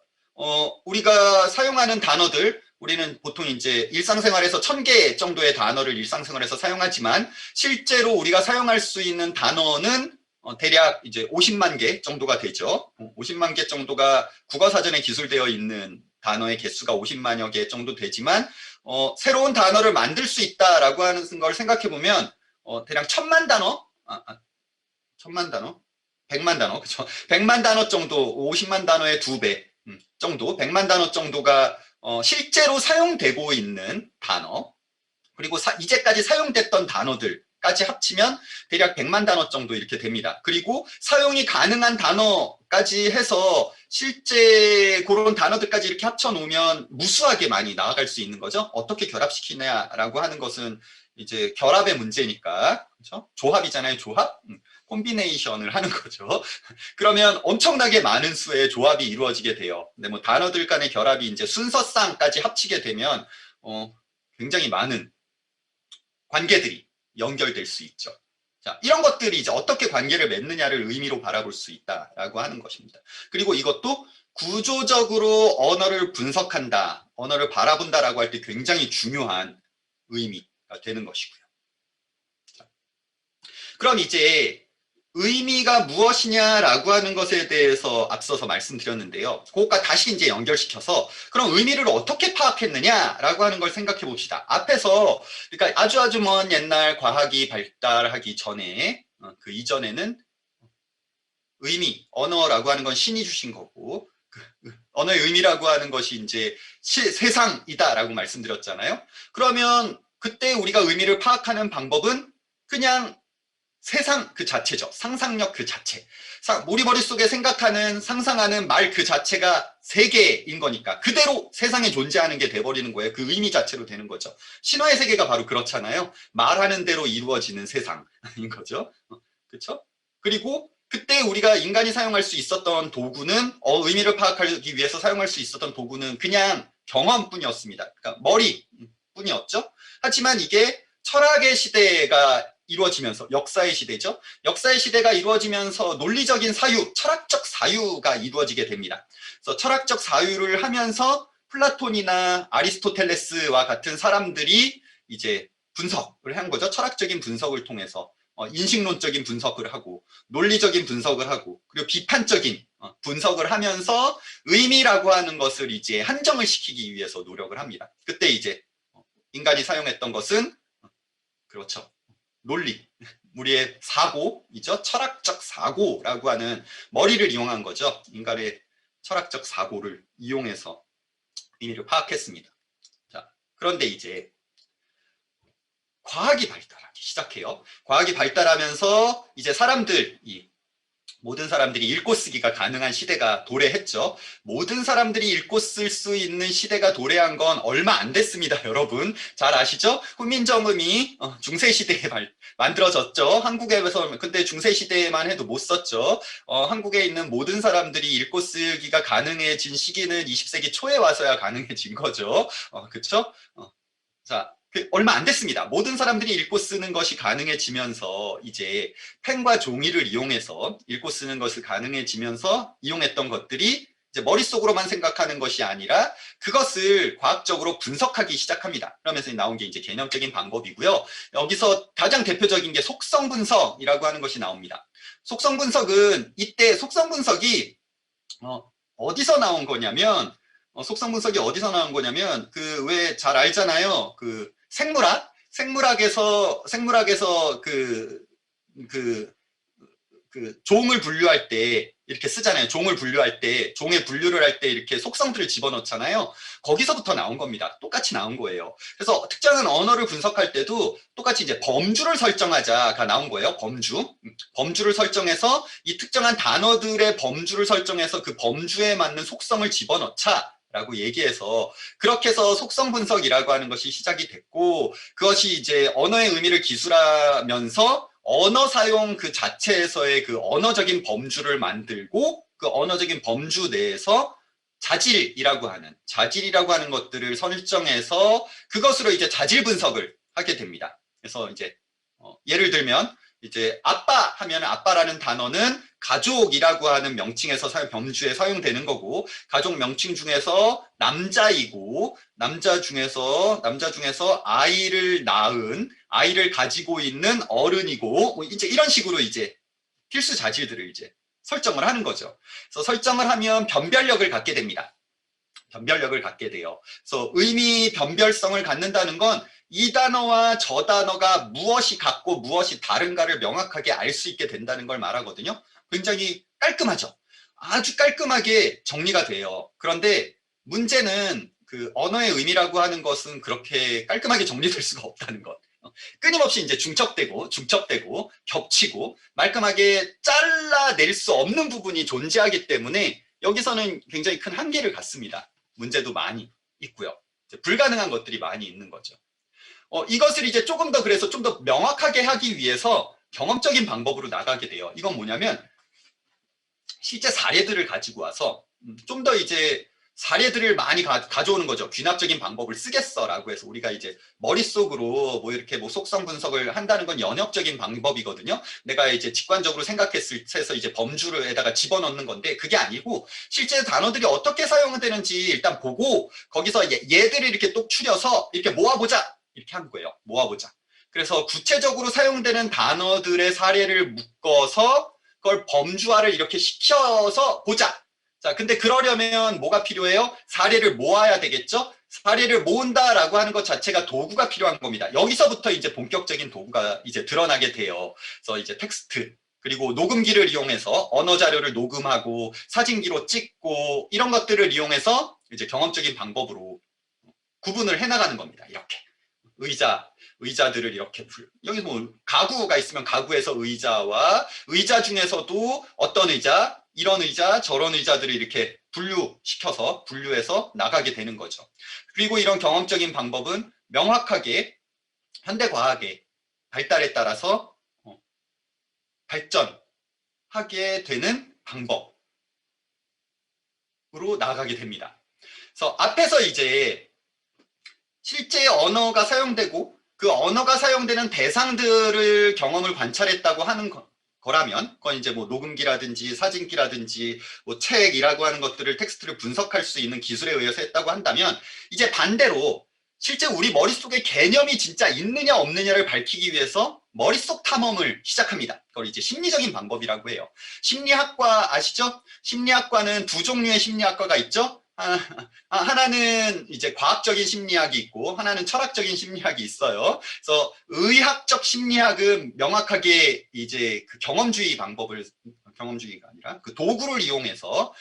우리가 사용하는 단어들, 우리는 보통 이제 일상생활에서 1000개 정도의 단어를 일상생활에서 사용하지만 실제로 우리가 사용할 수 있는 단어는 대략 이제 50만 개 정도가 되죠. 50만 개 정도가 국어사전에 기술되어 있는 단어의 개수가 50만여 개 정도 되지만 새로운 단어를 만들 수 있다라고 하는 걸 생각해 보면 대략 1000만 단어, 1000만 단어, 100만 단어, 그렇죠? 100만 단어 정도, 50만 단어의 2배 정도, 100만 단어 정도가 실제로 사용되고 있는 단어, 그리고 이제까지 사용됐던 단어들까지 합치면 대략 100만 단어 정도 이렇게 됩니다. 그리고 사용이 가능한 단어까지 해서 실제 그런 단어들까지 이렇게 합쳐놓으면 무수하게 많이 나아갈 수 있는 거죠. 어떻게 결합시키냐라고 하는 것은 이제 결합의 문제니까, 그렇죠? 조합이잖아요, 조합. 콤비네이션을 하는 거죠. 그러면 엄청나게 많은 수의 조합이 이루어지게 돼요. 근데 뭐 단어들 간의 결합이 이제 순서상까지 합치게 되면 굉장히 많은 관계들이 연결될 수 있죠. 자, 이런 것들이 이제 어떻게 관계를 맺느냐를 의미로 바라볼 수 있다라고 하는 것입니다. 그리고 이것도 구조적으로 언어를 분석한다, 언어를 바라본다라고 할 때 굉장히 중요한 의미가 되는 것이고요. 자, 그럼 이제 의미가 무엇이냐라고 하는 것에 대해서 앞서서 말씀드렸는데요. 그것과 다시 이제 연결시켜서 그럼 의미를 어떻게 파악했느냐라고 하는 걸 생각해 봅시다. 앞에서 그러니까 아주 먼 옛날 과학이 발달하기 전에 그 이전에는 의미, 언어라고 하는 건 신이 주신 거고 언어의 의미라고 하는 것이 이제 세상이다라고 말씀드렸잖아요. 그러면 그때 우리가 의미를 파악하는 방법은 그냥 세상 그 자체죠. 상상력 그 자체. 우리 머릿속에 생각하는, 상상하는 말 그 자체가 세계인 거니까 그대로 세상에 존재하는 게 돼버리는 거예요. 그 의미 자체로 되는 거죠. 신화의 세계가 바로 그렇잖아요. 말하는 대로 이루어지는 세상인 거죠. 그렇죠? 그리고 그때 우리가 인간이 사용할 수 있었던 도구는 의미를 파악하기 위해서 사용할 수 있었던 도구는 그냥 경험뿐이었습니다. 그러니까 머리뿐이었죠. 하지만 이게 철학의 시대가 이루어지면서 역사의 시대죠. 역사의 시대가 이루어지면서 논리적인 사유, 철학적 사유가 이루어지게 됩니다. 그래서 철학적 사유를 하면서 플라톤이나 아리스토텔레스와 같은 사람들이 이제 분석을 한 거죠. 철학적인 분석을 통해서 인식론적인 분석을 하고 논리적인 분석을 하고 그리고 비판적인 분석을 하면서 의미라고 하는 것을 이제 한정을 시키기 위해서 노력을 합니다. 그때 이제 인간이 사용했던 것은 그렇죠. 논리, 우리의 사고이죠. 철학적 사고라고 하는 머리를 이용한 거죠. 인간의 철학적 사고를 이용해서 의미를 파악했습니다. 자, 그런데 이제 과학이 발달하기 시작해요. 과학이 발달하면서 이제 모든 사람들이 읽고 쓰기가 가능한 시대가 도래했죠. 모든 사람들이 읽고 쓸 수 있는 시대가 도래한 건 얼마 안 됐습니다, 여러분. 잘 아시죠? 훈민정음이 중세시대에 만들어졌죠. 한국에서, 근데 중세시대에만 해도 못 썼죠. 한국에 있는 모든 사람들이 읽고 쓰기가 가능해진 시기는 20세기 초에 와서야 가능해진 거죠. 그쵸? 자, 얼마 안 됐습니다. 모든 사람들이 읽고 쓰는 것이 가능해지면서 이제 펜과 종이를 이용해서 읽고 쓰는 것을 가능해지면서 이용했던 것들이 이제 머릿속으로만 생각하는 것이 아니라 그것을 과학적으로 분석하기 시작합니다. 그러면서 나온 게 이제 개념적인 방법이고요. 여기서 가장 대표적인 게 속성 분석이라고 하는 것이 나옵니다. 속성 분석은 이때 속성 분석이 어디서 나온 거냐면 속성 분석이 어디서 나온 거냐면 그 왜 잘 알잖아요. 그 생물학에서 그 종을 분류할 때 이렇게 쓰잖아요. 종을 분류할 때, 종의 분류를 할 때 이렇게 속성들을 집어넣잖아요. 거기서부터 나온 겁니다. 똑같이 나온 거예요. 그래서 특정한 언어를 분석할 때도 똑같이 이제 범주를 설정하자가 나온 거예요. 범주를 설정해서 이 특정한 단어들의 범주를 설정해서 그 범주에 맞는 속성을 집어넣자. 라고 얘기해서 그렇게 해서 속성 분석이라고 하는 것이 시작이 됐고 그것이 이제 언어의 의미를 기술하면서 언어 사용 그 자체에서의 그 언어적인 범주를 만들고 그 언어적인 범주 내에서 자질이라고 하는 것들을 설정해서 그것으로 이제 자질 분석을 하게 됩니다. 그래서 이제 예를 들면 이제 아빠 하면 아빠라는 단어는 가족이라고 하는 명칭에서 범주에 사용되는 거고 가족 명칭 중에서 남자이고 남자 중에서 아이를 낳은 아이를 가지고 있는 어른이고 이제 이런 식으로 이제 필수 자질들을 이제 설정을 하는 거죠. 그래서 설정을 하면 변별력을 갖게 됩니다. 변별력을 갖게 돼요. 그래서 의미 변별성을 갖는다는 건 이 단어와 저 단어가 무엇이 같고 무엇이 다른가를 명확하게 알 수 있게 된다는 걸 말하거든요. 굉장히 깔끔하죠. 아주 깔끔하게 정리가 돼요. 그런데 문제는 그 언어의 의미라고 하는 것은 그렇게 깔끔하게 정리될 수가 없다는 것. 끊임없이 이제 중첩되고 겹치고 말끔하게 잘라낼 수 없는 부분이 존재하기 때문에 여기서는 굉장히 큰 한계를 갖습니다. 문제도 많이 있고요. 불가능한 것들이 많이 있는 거죠. 이것을 이제 조금 더 그래서 좀 더 명확하게 하기 위해서 경험적인 방법으로 나가게 돼요. 이건 뭐냐면 실제 사례들을 가지고 와서 좀 더 이제 사례들을 많이 가져오는 거죠. 귀납적인 방법을 쓰겠어라고 해서 우리가 이제 머릿속으로 뭐 이렇게 뭐 속성 분석을 한다는 건 연역적인 방법이거든요. 내가 이제 직관적으로 생각했을 때서 이제 범주에다가 집어넣는 건데 그게 아니고 실제 단어들이 어떻게 사용되는지 일단 보고 거기서 얘들을 이렇게 똑 추려서 이렇게 모아보자 이렇게 한 거예요. 모아보자. 그래서 구체적으로 사용되는 단어들의 사례를 묶어서 그걸 범주화를 이렇게 시켜서 보자. 자, 근데 그러려면 뭐가 필요해요? 사례를 모아야 되겠죠? 사례를 모은다라고 하는 것 자체가 도구가 필요한 겁니다. 여기서부터 이제 본격적인 도구가 이제 드러나게 돼요. 그래서 이제 텍스트, 그리고 녹음기를 이용해서 언어 자료를 녹음하고 사진기로 찍고 이런 것들을 이용해서 이제 경험적인 방법으로 구분을 해나가는 겁니다. 이렇게. 의자들을 이렇게 여기 뭐 가구가 있으면 가구에서 의자와 의자 중에서도 어떤 의자, 이런 의자, 저런 의자들을 이렇게 분류해서 나가게 되는 거죠. 그리고 이런 경험적인 방법은 명확하게 현대과학의 발달에 따라서 발전하게 되는 방법으로 나가게 됩니다. 그래서 앞에서 이제 실제 언어가 사용되고 그 언어가 사용되는 대상들을 경험을 관찰했다고 하는 거라면, 그건 이제 뭐 녹음기라든지 사진기라든지 뭐 책이라고 하는 것들을 텍스트를 분석할 수 있는 기술에 의해서 했다고 한다면, 이제 반대로 실제 우리 머릿속에 개념이 진짜 있느냐 없느냐를 밝히기 위해서 머릿속 탐험을 시작합니다. 그걸 이제 심리적인 방법이라고 해요. 심리학과 아시죠? 심리학과는 두 종류의 심리학과가 있죠. 하나는 이제 과학적인 심리학이 있고 하나는 철학적인 심리학이 있어요. 그래서 의학적 심리학은 명확하게 이제 그 경험주의가 아니라 그 도구를 이용해서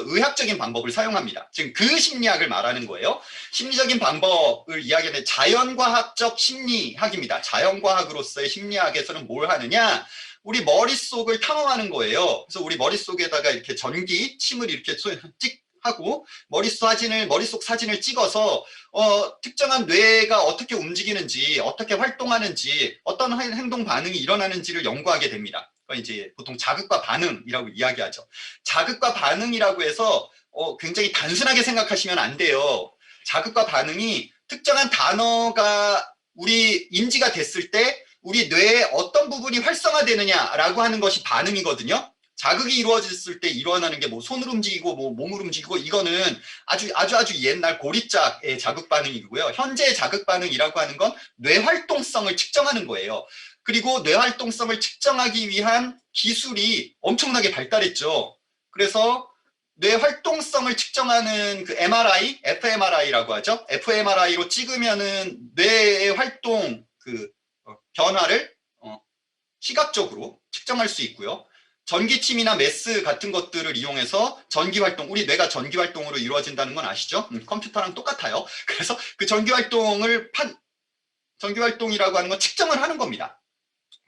의학적인 방법을 사용합니다. 지금 그 심리학을 말하는 거예요. 심리적인 방법을 이야기하는 자연과학적 심리학입니다. 자연과학으로서의 심리학에서는 뭘 하느냐? 우리 머릿속을 탐험하는 거예요. 그래서 우리 머릿속에다가 이렇게 침을 이렇게 하고 머릿속 사진을 찍어서 특정한 뇌가 어떻게 움직이는지, 어떻게 활동하는지, 어떤 행동 반응이 일어나는지를 연구하게 됩니다. 이제 보통 자극과 반응이라고 이야기하죠. 자극과 반응이라고 해서 굉장히 단순하게 생각하시면 안 돼요. 자극과 반응이 특정한 단어가 우리 인지가 됐을 때 우리 뇌의 어떤 부분이 활성화되느냐라고 하는 것이 반응이거든요. 자극이 이루어졌을 때 일어나는 게 뭐 손을 움직이고 뭐 몸을 움직이고, 이거는 아주 옛날 고리짝의 자극 반응이고요. 현재의 자극 반응이라고 하는 건 뇌 활동성을 측정하는 거예요. 그리고 뇌 활동성을 측정하기 위한 기술이 엄청나게 발달했죠. 그래서 뇌 활동성을 측정하는 그 MRI, fMRI라고 하죠. fMRI로 찍으면은 뇌의 활동 그 변화를 시각적으로 측정할 수 있고요. 전기침이나 메스 같은 것들을 이용해서 전기활동, 우리 뇌가 전기활동으로 이루어진다는 건 아시죠? 컴퓨터랑 똑같아요. 그래서 그 전기활동이라고 하는 건 측정을 하는 겁니다.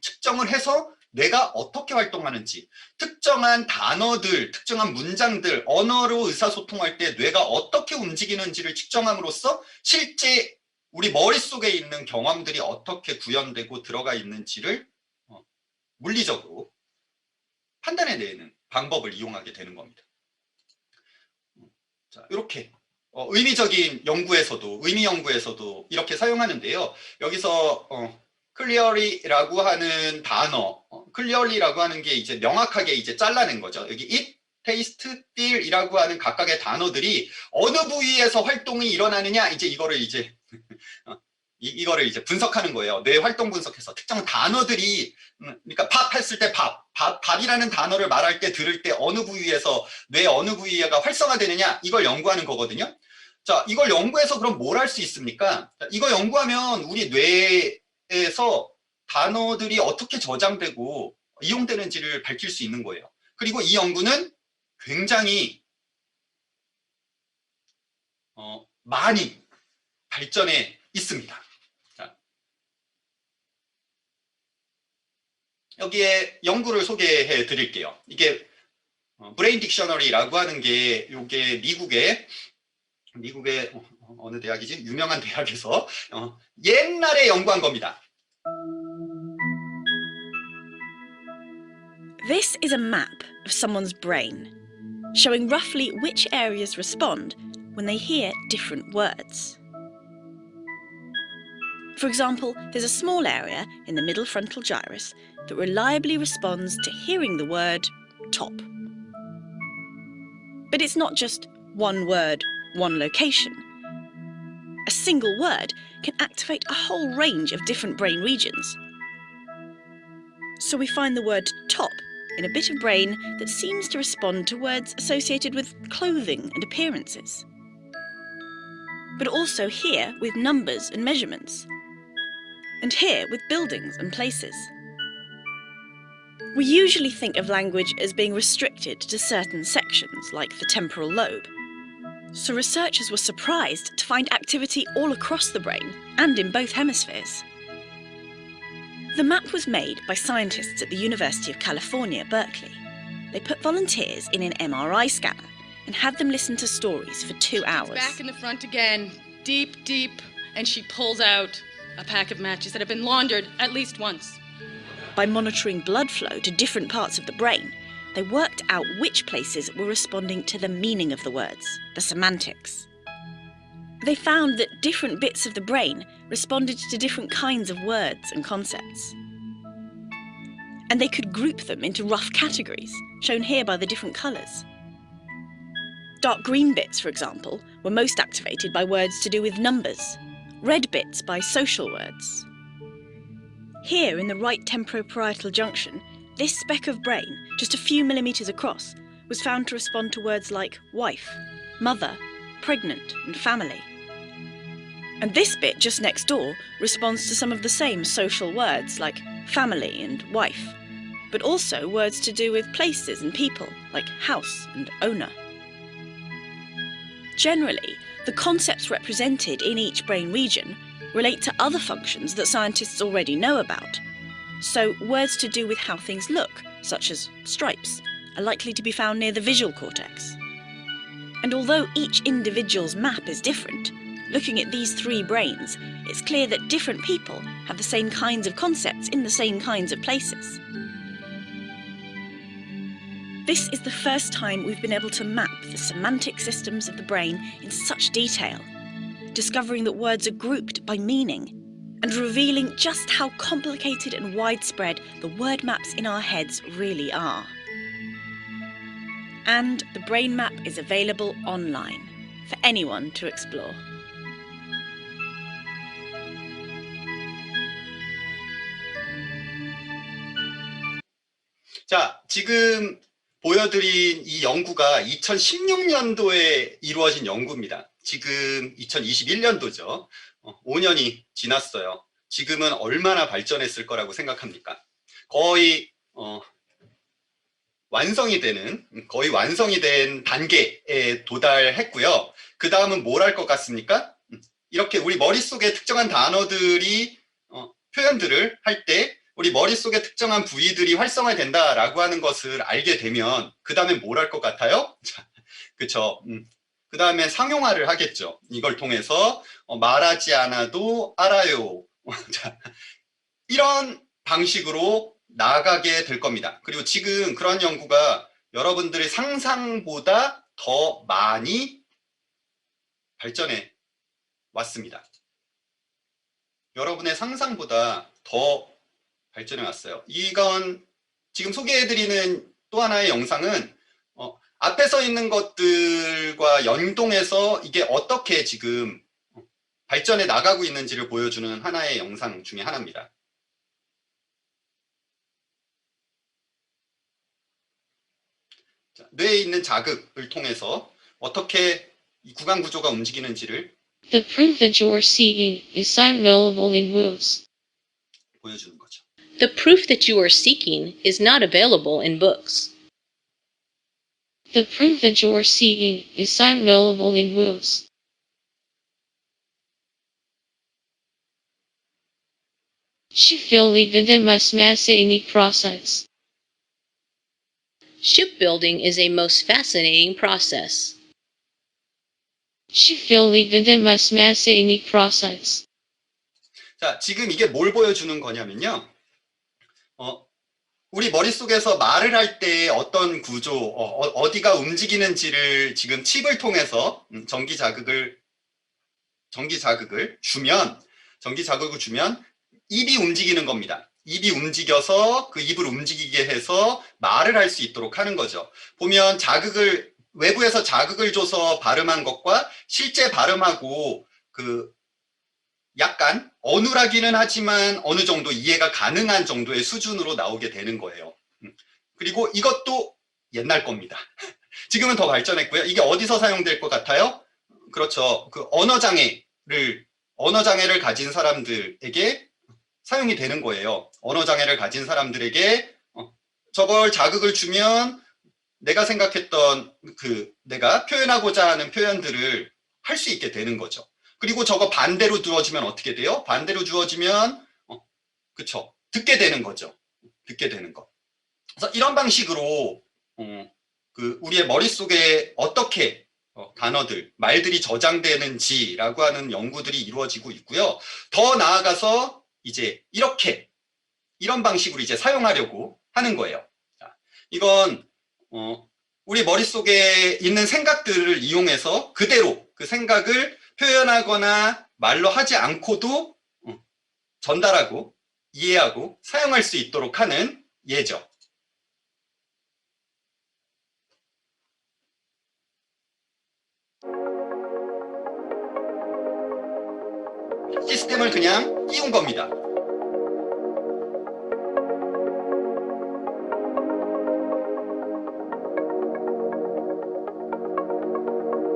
측정을 해서 뇌가 어떻게 활동하는지, 특정한 단어들, 특정한 문장들, 언어로 의사소통할 때 뇌가 어떻게 움직이는지를 측정함으로써 실제 우리 머릿속에 있는 경험들이 어떻게 구현되고 들어가 있는지를 물리적으로 판단해내는 방법을 이용하게 되는 겁니다. 자, 이렇게 의미 연구에서도 이렇게 사용하는데요. 여기서 clearly라고 하는 단어, clearly라고 하는 게 이제 명확하게 이제 잘라낸 거죠. 여기 eat, taste, feel이라고 하는 각각의 단어들이 어느 부위에서 활동이 일어나느냐, 이제 이거를 이제 분석하는 거예요. 뇌 활동 분석해서 특정 단어들이, 그러니까 밥 했을 때 밥이라는 단어를 말할 때 들을 때 어느 부위에서 뇌 어느 부위가 활성화되느냐, 이걸 연구하는 거거든요. 자, 이걸 연구해서 그럼 뭘 할 수 있습니까? 이거 연구하면 우리 뇌에서 단어들이 어떻게 저장되고 이용되는지를 밝힐 수 있는 거예요. 그리고 이 연구는 굉장히 많이 발전해 있습니다. 자, 여기에 연구를 소개해 드릴게요. 이게 브레인 딕셔너리라고 하는 게 요게 미국의 어느 대학이지? 유명한 대학에서 옛날에 연구한 겁니다. This is a map of someone's brain, showing roughly which areas respond when they hear different words. For example, there's a small area in the middle frontal gyrus that reliably responds to hearing the word top. But it's not just one word, one location. A single word can activate a whole range of different brain regions. So we find the word top in a bit of brain that seems to respond to words associated with clothing and appearances. But also here with numbers and measurements. And here with buildings and places. We usually think of language as being restricted to certain sections, like the temporal lobe. So researchers were surprised to find activity all across the brain and in both hemispheres. The map was made by scientists at the University of California, Berkeley. They put volunteers in an MRI scanner and had them listen to stories for 2 hours. Back in the front again, deep, and she pulls out a pack of matches that have been laundered at least once. By monitoring blood flow to different parts of the brain, they worked out which places were responding to the meaning of the words, the semantics. They found that different bits of the brain responded to different kinds of words and concepts. And they could group them into rough categories, shown here by the different colours. Dark green bits, for example, were most activated by words to do with numbers, red bits by social words. Here, in the right temporoparietal junction, this speck of brain, just a few millimetres across, was found to respond to words like wife, mother, pregnant, and family. And this bit just next door responds to some of the same social words like family and wife, but also words to do with places and people like house and owner. Generally, the concepts represented in each brain region relate to other functions that scientists already know about. So words to do with how things look, such as stripes, are likely to be found near the visual cortex. And although each individual's map is different, looking at these three brains, it's clear that different people have the same kinds of concepts in the same kinds of places. This is the first time we've been able to map the semantic systems of the brain in such detail, discovering that words are grouped by meaning, and revealing just how complicated and widespread the word maps in our heads really are. And the brain map is available online for anyone to explore. 자, 지금 보여드린 이 연구가 2016년도에 이루어진 연구입니다. 지금 2021년도죠. 5년이 지났어요. 지금은 얼마나 발전했을 거라고 생각합니까? 거의 완성이 된 단계에 도달했고요. 그 다음은 뭘 할 것 같습니까? 이렇게 우리 머릿속에 특정한 단어들이 표현들을 할 때 우리 머릿속에 특정한 부위들이 활성화된다라고 하는 것을 알게 되면 그 다음에 뭘 할 것 같아요? 그쵸? 그 다음에 상용화를 하겠죠. 이걸 통해서 말하지 않아도 알아요. 이런 방식으로 나아가게 될 겁니다. 그리고 지금 그런 연구가 여러분들의 상상보다 더 많이 발전해 왔습니다. 여러분의 상상보다 더 발전해 왔어요. 이건 지금 소개해드리는 또 하나의 영상은 앞에 서 있는 것들과 연동해서 이게 어떻게 지금 발전해 나가고 있는지를 보여주는 하나의 영상 중에 하나입니다. 자, 뇌에 있는 자극을 통해서 어떻게 이 구강 구조가 움직이는지를 The proof that you are seeking is available in books. 보여주는 거죠. The proof that you are seeking is not available in books. The proof that you are seeking is available in books. Shipbuilding is a most fascinating process. Shipbuilding is a most fascinating process. Shipbuilding is a most fascinating process. 자, 지금 이게 뭘 보여주는 거냐면요. 우리 머릿속에서 말을 할 때 어떤 구조, 어디가 움직이는지를 지금 칩을 통해서 전기 자극을 주면 입이 움직이는 겁니다. 입이 움직여서 그 입을 움직이게 해서 말을 할 수 있도록 하는 거죠. 보면 외부에서 자극을 줘서 발음한 것과 실제 발음하고 약간 어눌하기는 하지만 어느 정도 이해가 가능한 정도의 수준으로 나오게 되는 거예요. 그리고 이것도 옛날 겁니다. 지금은 더 발전했고요. 이게 어디서 사용될 것 같아요? 그렇죠. 그 언어장애를 가진 사람들에게 사용이 되는 거예요. 언어장애를 가진 사람들에게 저걸 자극을 주면 내가 생각했던 내가 표현하고자 하는 표현들을 할 수 있게 되는 거죠. 그리고 저거 반대로 주어지면 어떻게 돼요? 반대로 주어지면 그쵸, 듣게 되는 거죠. 듣게 되는 거. 그래서 이런 방식으로 우리의 머릿속에 어떻게 말들이 저장되는지라고 하는 연구들이 이루어지고 있고요. 더 나아가서 이제 이런 방식으로 이제 사용하려고 하는 거예요. 자, 이건 우리 머릿속에 있는 생각들을 이용해서 그대로 그 생각을 표현하거나 말로 하지 않고도 전달하고 이해하고 사용할 수 있도록 하는 예죠. 시스템을 그냥 띄운 겁니다.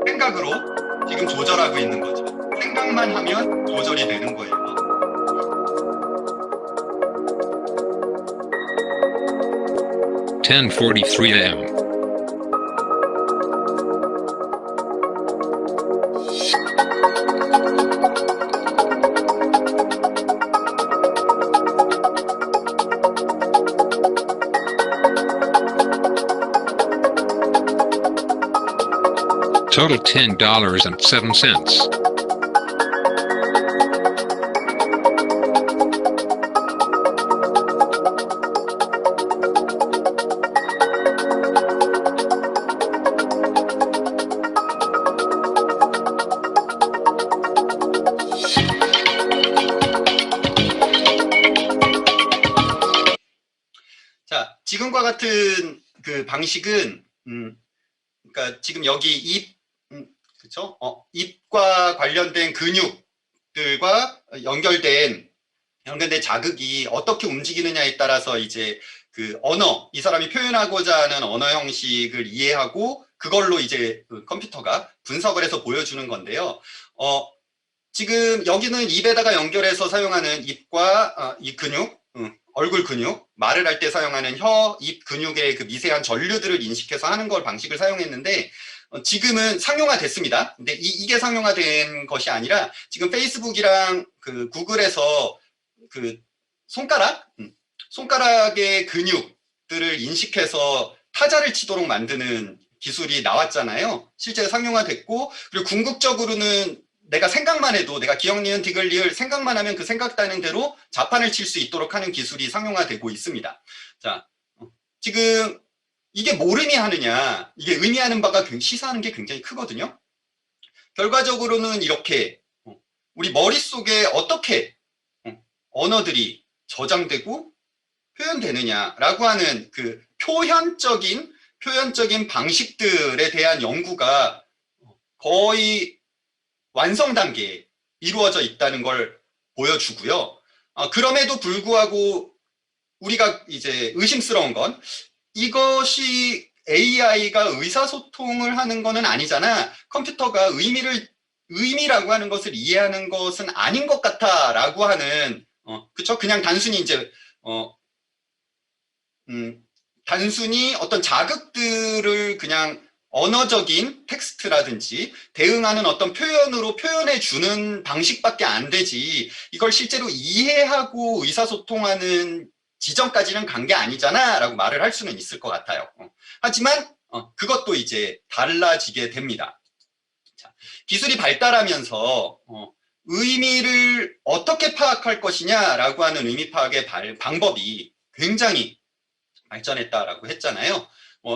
생각으로 지금 조절하고 있는 거죠. 생각만 하면 조절이 되는 거예요. (10:43 a.m.) Total $10.07. 자, 지금과 같은 그 방식은 그러니까 지금 여기 입, 그쵸? 입과 관련된 근육들과 연결된 자극이 어떻게 움직이느냐에 따라서 이제 그 언어, 이 사람이 표현하고자 하는 언어 형식을 이해하고 그걸로 이제 그 컴퓨터가 분석을 해서 보여주는 건데요. 지금 여기는 입에다가 연결해서 사용하는 입과 이 근육, 얼굴 근육, 말을 할 때 사용하는 혀, 입 근육의 그 미세한 전류들을 인식해서 하는 걸 방식을 사용했는데 지금은 상용화 됐습니다. 근데 이게 상용화된 것이 아니라 지금 페이스북이랑 그 구글에서 그 손가락의 근육들을 인식해서 타자를 치도록 만드는 기술이 나왔잖아요. 실제 상용화됐고, 그리고 궁극적으로는 내가 생각만 해도, 내가 기억, 니은, 디귿, 리을 생각만 하면 그 생각나는 대로 자판을 칠 수 있도록 하는 기술이 상용화되고 있습니다. 자, 지금 이게 뭘 의미하느냐, 이게 의미하는 바가 시사하는 게 굉장히 크거든요. 결과적으로는 이렇게 우리 머릿속에 어떻게 언어들이 저장되고 표현되느냐라고 하는 그 표현적인 방식들에 대한 연구가 거의 완성 단계에 이루어져 있다는 걸 보여주고요. 그럼에도 불구하고 우리가 이제 의심스러운 건 이것이 AI가 의사소통을 하는 거는 아니잖아. 컴퓨터가 의미라고 하는 것을 이해하는 것은 아닌 것 같아라고 하는 그쵸? 그냥 단순히 이제 단순히 어떤 자극들을 그냥 언어적인 텍스트라든지 대응하는 어떤 표현으로 표현해 주는 방식밖에 안 되지 이걸 실제로 이해하고 의사소통하는 지점까지는 간 게 아니잖아 라고 말을 할 수는 있을 것 같아요. 하지만 그것도 이제 달라지게 됩니다. 자, 기술이 발달하면서 의미를 어떻게 파악할 것이냐라고 하는 의미 파악의 방법이 굉장히 발전했다라고 했잖아요.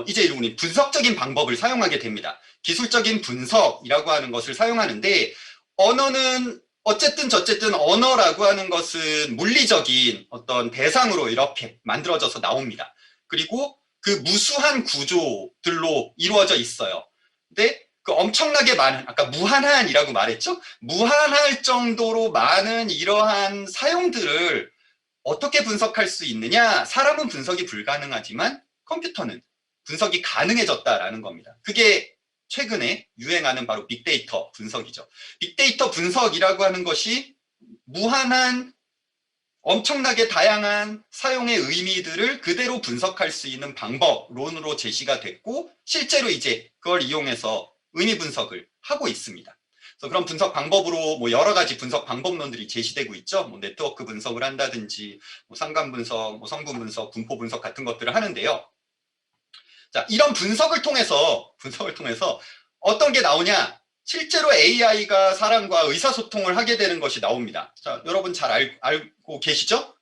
이제 우리 분석적인 방법을 사용하게 됩니다. 기술적인 분석이라고 하는 것을 사용하는데 언어는 어쨌든 저쨌든 언어라고 하는 것은 물리적인 어떤 대상으로 이렇게 만들어져서 나옵니다. 그리고 그 무수한 구조들로 이루어져 있어요. 근데 그 엄청나게 많은, 아까 무한한이라고 말했죠? 무한할 정도로 많은 이러한 사용들을 어떻게 분석할 수 있느냐? 사람은 분석이 불가능하지만 컴퓨터는 분석이 가능해졌다라는 겁니다. 그게 최근에 유행하는 바로 빅데이터 분석이죠. 빅데이터 분석이라고 하는 것이 무한한 엄청나게 다양한 사용의 의미들을 그대로 분석할 수 있는 방법론으로 제시가 됐고 실제로 이제 그걸 이용해서 의미 분석을 하고 있습니다. 그래서 그런 분석 방법으로 뭐 여러 가지 분석 방법론들이 제시되고 있죠. 뭐 네트워크 분석을 한다든지 뭐 상관 분석, 뭐 성분 분석, 분포 분석 같은 것들을 하는데요. 자, 이런 분석을 통해서 어떤 게 나오냐? 실제로 AI가 사람과 의사소통을 하게 되는 것이 나옵니다. 자, 여러분 잘 알고 계시죠?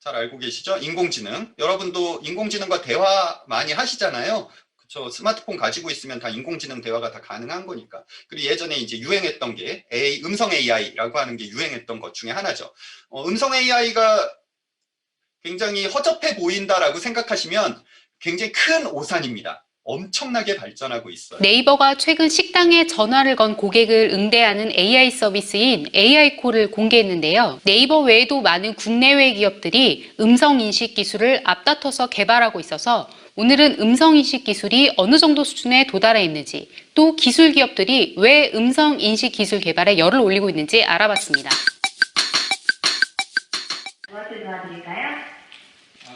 잘 알고 계시죠? 인공지능. 여러분도 인공지능과 대화 많이 하시잖아요. 그렇죠. 스마트폰 가지고 있으면 다 인공지능 대화가 다 가능한 거니까. 그리고 예전에 이제 유행했던 게 음성 AI라고 하는 게 유행했던 것 중에 하나죠. 음성 AI가 굉장히 허접해 보인다라고 생각하시면 굉장히 큰 오산입니다. 엄청나게 발전하고 있어요. 네이버가 최근 식당에 전화를 건 고객을 응대하는 AI 서비스인 AI콜을 공개했는데요. 네이버 외에도 많은 국내외 기업들이 음성인식 기술을 앞다퉈서 개발하고 있어서 오늘은 음성인식 기술이 어느 정도 수준에 도달해 있는지, 또 기술 기업들이 왜 음성인식 기술 개발에 열을 올리고 있는지 알아봤습니다. 무엇을 도와드릴까요?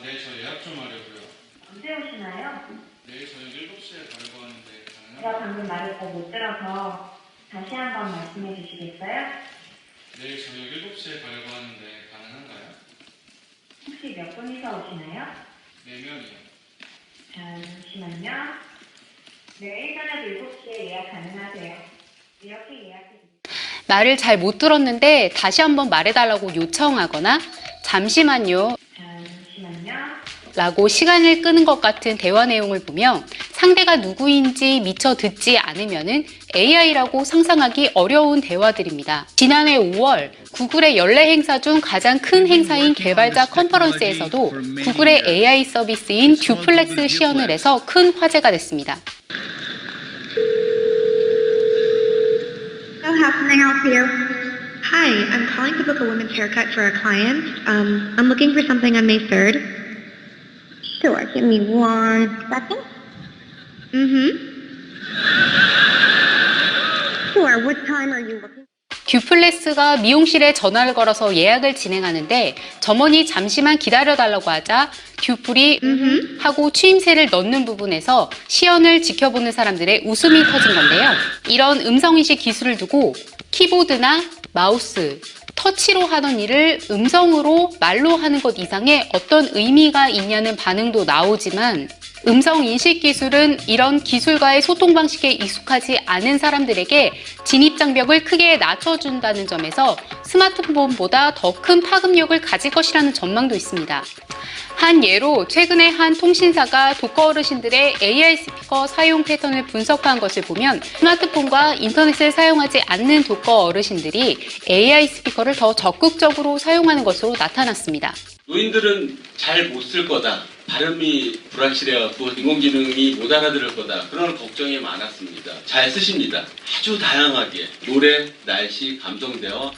네, 저 예약 좀 하려고요. 언제 오시나요? 내일 저녁 7시에 가려고 하는데 가능한가요? 제가 방금 말을 잘 못 들어서 다시 한번 말씀해 주시겠어요? 내일 저녁 7시에 가려고 하는데 가능한가요? 혹시 몇 분이서 오시나요? 4명이요. 잠시만요. 내일 저녁 7시에 예약 가능하세요. 이렇게 예약해주세요. 말을 잘 못 들었는데 다시 한번 말해달라고 요청하거나 잠시만요 라고 시간을 끄는 것 같은 대화 내용을 보며 상대가 누구인지 미처 듣지 않으면은 AI라고 상상하기 어려운 대화들입니다. 지난해 5월 구글의 연례 행사 중 가장 큰 행사인 개발자 컨퍼런스에서도 구글의 AI 서비스인 듀플렉스 시연을 해서 큰 화제가 됐습니다. So how can I help you? Hi, I'm calling to book a women's haircut for a client. I'm looking for something on May 3rd. Sure, give me 1 second. Sure, what time are you looking? 듀플렉스가 미용실에 전화를 걸어서 예약을 진행하는데 점원이 잠시만 기다려달라고 하자 듀플이 하고 추임새를 넣는 부분에서 시연을 지켜보는 사람들의 웃음이 터진 건데요. 이런 음성인식 기술을 두고 키보드나 마우스, 터치로 하던 일을 음성으로 말로 하는 것 이상의 어떤 의미가 있냐는 반응도 나오지만 음성 인식 기술은 이런 기술과의 소통 방식에 익숙하지 않은 사람들에게 진입 장벽을 크게 낮춰준다는 점에서 스마트폰보다 더 큰 파급력을 가질 것이라는 전망도 있습니다. 한 예로 최근에 한 통신사가 독거 어르신들의 AI 스피커 사용 패턴을 분석한 것을 보면 스마트폰과 인터넷을 사용하지 않는 독거 어르신들이 AI 스피커를 더 적극적으로 사용하는 것으로 나타났습니다. 노인들은 잘 못 쓸 거다. 발음이 불확실해갖고 인공지능이 못 알아들을 거다. 그런 걱정이 많았습니다. 잘 쓰십니다. 아주 다양하게 노래, 날씨, 감성 대화.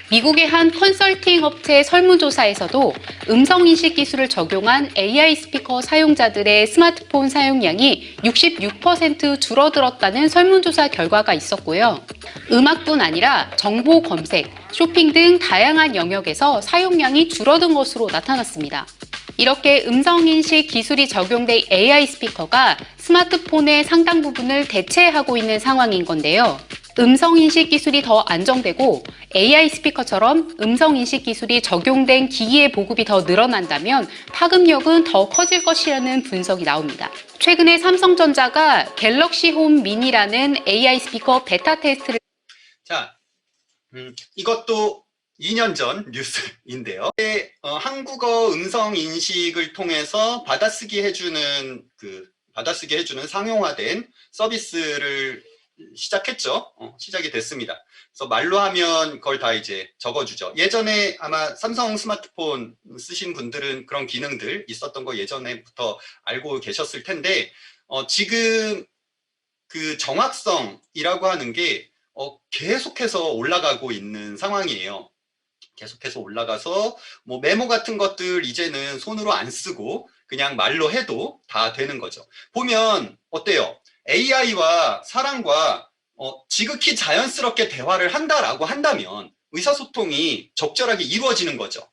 미국의 한 컨설팅 업체 설문조사에서도 음성인식 기술을 적용한 AI 스피커 사용자들의 스마트폰 사용량이 66% 줄어들었다는 설문조사 결과가 있었고요. 음악뿐 아니라 정보 검색, 쇼핑 등 다양한 영역에서 사용량이 줄어든 것으로 나타났습니다. 이렇게 음성인식 기술이 적용된 AI 스피커가 스마트폰의 상당 부분을 대체하고 있는 상황인 건데요. 음성인식 기술이 더 안정되고 AI 스피커처럼 음성인식 기술이 적용된 기기의 보급이 더 늘어난다면 파급력은 더 커질 것이라는 분석이 나옵니다. 최근에 삼성전자가 갤럭시 홈 미니라는 AI 스피커 베타 테스트를 자, 이것도 2년 전 뉴스인데요. 한국어 음성 인식을 통해서 받아쓰기 해주는 상용화된 서비스를 시작했죠. 시작이 됐습니다. 그래서 말로 하면 그걸 다 이제 적어주죠. 예전에 아마 삼성 스마트폰 쓰신 분들은 그런 기능들 있었던 거 예전에부터 알고 계셨을 텐데, 지금 그 정확성이라고 하는 게 계속해서 올라가고 있는 상황이에요. 계속해서 올라가서 뭐 메모 같은 것들 이제는 손으로 안 쓰고 그냥 말로 해도 다 되는 거죠. 보면 어때요? AI와 사람과 지극히 자연스럽게 대화를 한다라고 한다면 의사소통이 적절하게 이루어지는 거죠.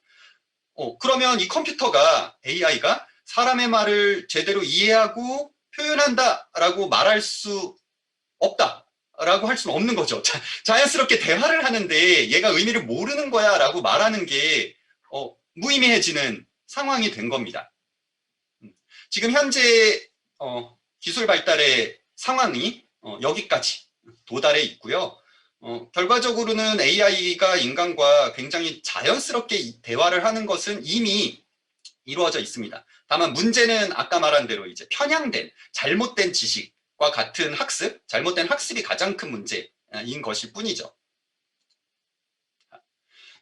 그러면 이 컴퓨터가, AI가 사람의 말을 제대로 이해하고 표현한다라고 말할 수 없다라고 할 수는 없는 거죠. 자연스럽게 대화를 하는데 얘가 의미를 모르는 거야 라고 말하는 게 무의미해지는 상황이 된 겁니다. 지금 현재 기술 발달의 상황이 여기까지 도달해 있고요. 결과적으로는 AI가 인간과 굉장히 자연스럽게 대화를 하는 것은 이미 이루어져 있습니다. 다만 문제는 아까 말한 대로 이제 편향된, 잘못된 지식과 같은 학습, 잘못된 학습이 가장 큰 문제인 것일 뿐이죠.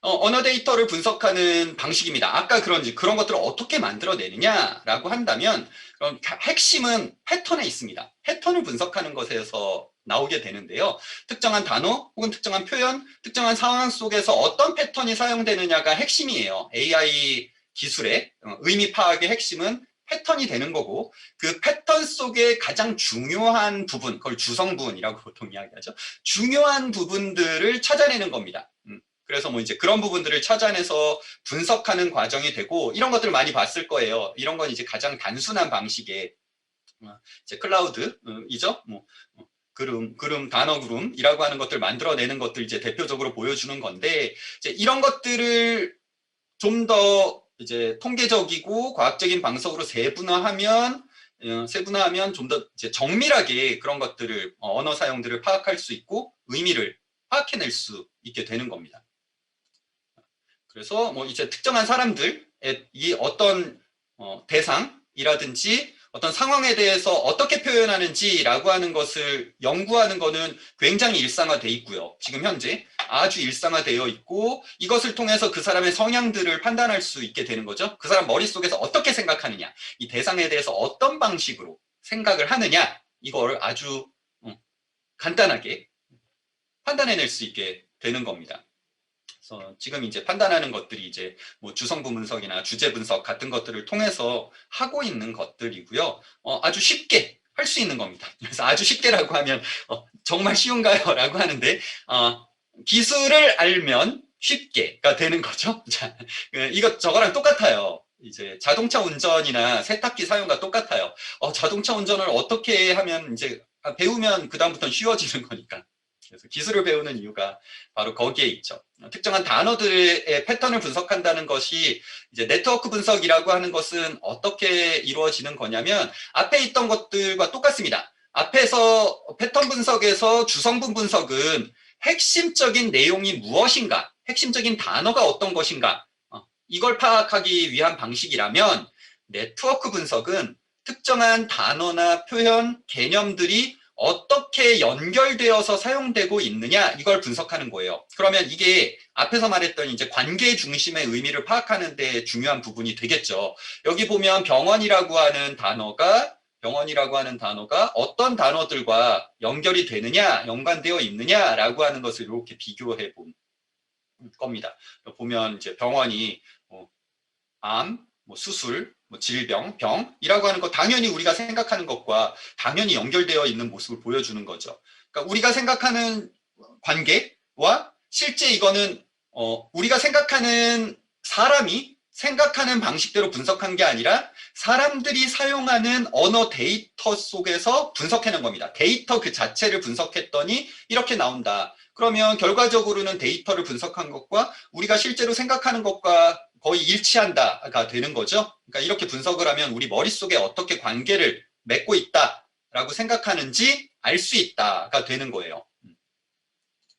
언어 데이터를 분석하는 방식입니다. 아까 그런 것들을 어떻게 만들어내느냐라고 한다면 핵심은 패턴에 있습니다. 패턴을 분석하는 것에서 나오게 되는데요. 특정한 단어 혹은 특정한 표현, 특정한 상황 속에서 어떤 패턴이 사용되느냐가 핵심이에요. AI 기술의 의미 파악의 핵심은 패턴이 되는 거고, 그 패턴 속에 가장 중요한 부분, 그걸 주성분이라고 보통 이야기하죠. 중요한 부분들을 찾아내는 겁니다. 그래서 뭐 이제 그런 부분들을 찾아내서 분석하는 과정이 되고, 이런 것들 많이 봤을 거예요. 이런 건 이제 가장 단순한 방식의 이제 클라우드이죠. 뭐 그룹, 단어 그룹이라고 하는 것들 만들어내는 것들 이제 대표적으로 보여주는 건데, 이제 이런 것들을 좀 더 이제 통계적이고 과학적인 방식으로 세분화하면 좀 더 이제 정밀하게 그런 것들을 언어 사용들을 파악할 수 있고 의미를 파악해낼 수 있게 되는 겁니다. 그래서 뭐 이제 특정한 사람들의 이 어떤 대상이라든지 어떤 상황에 대해서 어떻게 표현하는지라고 하는 것을 연구하는 것은 굉장히 일상화되어 있고요. 지금 현재 아주 일상화되어 있고, 이것을 통해서 그 사람의 성향들을 판단할 수 있게 되는 거죠. 그 사람 머릿속에서 어떻게 생각하느냐, 이 대상에 대해서 어떤 방식으로 생각을 하느냐, 이걸 아주 간단하게 판단해낼 수 있게 되는 겁니다. 그래서 지금 이제 판단하는 것들이 이제 뭐 주성분 분석이나 주제 분석 같은 것들을 통해서 하고 있는 것들이고요. 아주 쉽게 할 수 있는 겁니다. 그래서 아주 쉽게라고 하면 정말 쉬운가요? 라고 하는데 기술을 알면 쉽게가 되는 거죠. 자, 이거 저거랑 똑같아요. 이제 자동차 운전이나 세탁기 사용과 똑같아요. 자동차 운전을 어떻게 하면 이제 배우면 그다음부터는 쉬워지는 거니까. 그래서 기술을 배우는 이유가 바로 거기에 있죠. 특정한 단어들의 패턴을 분석한다는 것이 이제 네트워크 분석이라고 하는 것은 어떻게 이루어지는 거냐면 앞에 있던 것들과 똑같습니다. 앞에서 패턴 분석에서 주성분 분석은 핵심적인 내용이 무엇인가, 핵심적인 단어가 어떤 것인가, 이걸 파악하기 위한 방식이라면 네트워크 분석은 특정한 단어나 표현, 개념들이 어떻게 연결되어서 사용되고 있느냐, 이걸 분석하는 거예요. 그러면 이게 앞에서 말했던 이제 관계 중심의 의미를 파악하는 데 중요한 부분이 되겠죠. 여기 보면 병원이라고 하는 단어가 어떤 단어들과 연결이 되느냐, 연관되어 있느냐라고 하는 것을 이렇게 비교해 본 겁니다. 보면 이제 병원이 암, 수술, 질병, 병이라고 하는 것, 당연히 우리가 생각하는 것과 당연히 연결되어 있는 모습을 보여주는 거죠. 그러니까 우리가 생각하는 관계와 실제 이거는 우리가 생각하는 사람이 생각하는 방식대로 분석한 게 아니라 사람들이 사용하는 언어 데이터 속에서 분석해낸 겁니다. 데이터 그 자체를 분석했더니 이렇게 나온다. 그러면 결과적으로는 데이터를 분석한 것과 우리가 실제로 생각하는 것과 거의 일치한다가 되는 거죠. 그러니까 이렇게 분석을 하면 우리 머릿속에 어떻게 관계를 맺고 있다라고 생각하는지 알 수 있다가 되는 거예요.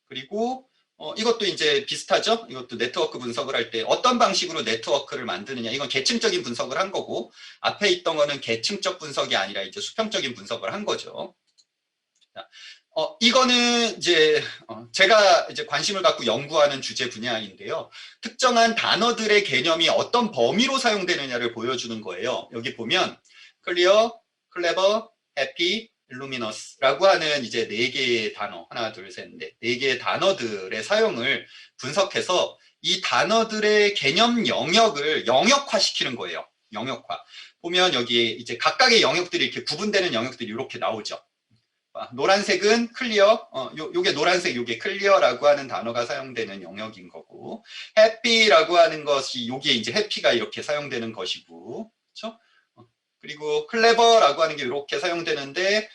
그리고 이것도 이제 비슷하죠. 이것도 네트워크 분석을 할 때 어떤 방식으로 네트워크를 만드느냐, 이건 계층적인 분석을 한 거고, 앞에 있던 거는 계층적 분석이 아니라 이제 수평적인 분석을 한 거죠. 이거는 이제 제가 이제 관심을 갖고 연구하는 주제 분야인데요. 특정한 단어들의 개념이 어떤 범위로 사용되느냐를 보여주는 거예요. 여기 보면 클리어, 클레버, 해피, 일루미너스라고 하는 이제 4개의 단어, 하나, 둘, 셋, 넷, 4개의 단어들의 사용을 분석해서 이 단어들의 개념 영역을 영역화시키는 거예요. 영역화. 보면 여기 이제 각각의 영역들이 이렇게 구분되는 영역들이 이렇게 나오죠. 노란색은 클리어, 요게 노란색, 요게 클리어라고 하는 단어가 사용되는 영역인 거고, 해피라고 하는 것이 여기에 이제 해피가 이렇게 사용되는 것이고, 그렇죠? 그리고 클레버라고 하는 게 이렇게 사용되는데,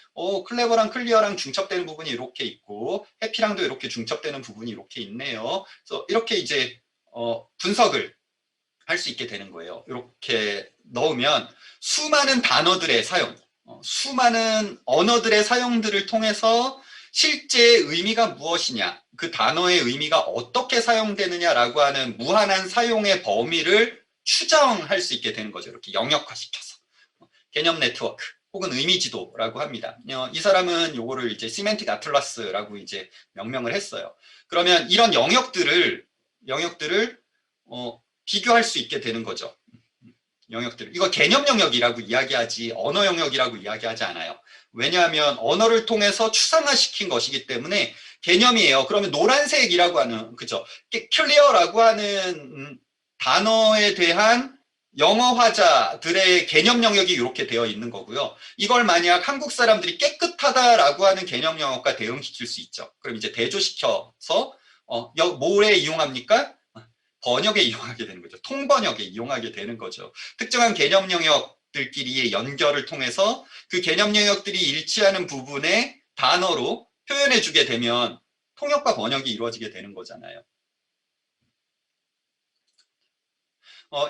클레버랑 클리어랑 중첩되는 부분이 이렇게 있고, 해피랑도 이렇게 중첩되는 부분이 이렇게 있네요. 그래서 이렇게 이제 분석을 할 수 있게 되는 거예요. 이렇게 넣으면 수많은 단어들의 사용, 수많은 언어들의 사용들을 통해서 실제 의미가 무엇이냐, 그 단어의 의미가 어떻게 사용되느냐라고 하는 무한한 사용의 범위를 추정할 수 있게 되는 거죠. 이렇게 영역화시켜서. 개념 네트워크 혹은 의미 지도라고 합니다. 이 사람은 요거를 이제 시멘틱 아틀라스라고 이제 명명을 했어요. 그러면 이런 영역들을 비교할 수 있게 되는 거죠. 이거 개념 영역이라고 이야기하지 언어 영역이라고 이야기하지 않아요. 왜냐하면 언어를 통해서 추상화시킨 것이기 때문에 개념이에요. 그러면 노란색이라고 하는, 그죠? 클리어라고 하는 단어에 대한 영어화자들의 개념 영역이 이렇게 되어 있는 거고요. 이걸 만약 한국 사람들이 깨끗하다라고 하는 개념 영역과 대응시킬 수 있죠. 그럼 이제 대조시켜서 뭐에 이용합니까? 번역에 이용하게 되는 거죠. 통번역에 이용하게 되는 거죠. 특정한 개념 영역들끼리의 연결을 통해서 그 개념 영역들이 일치하는 부분에 단어로 표현해 주게 되면 통역과 번역이 이루어지게 되는 거잖아요.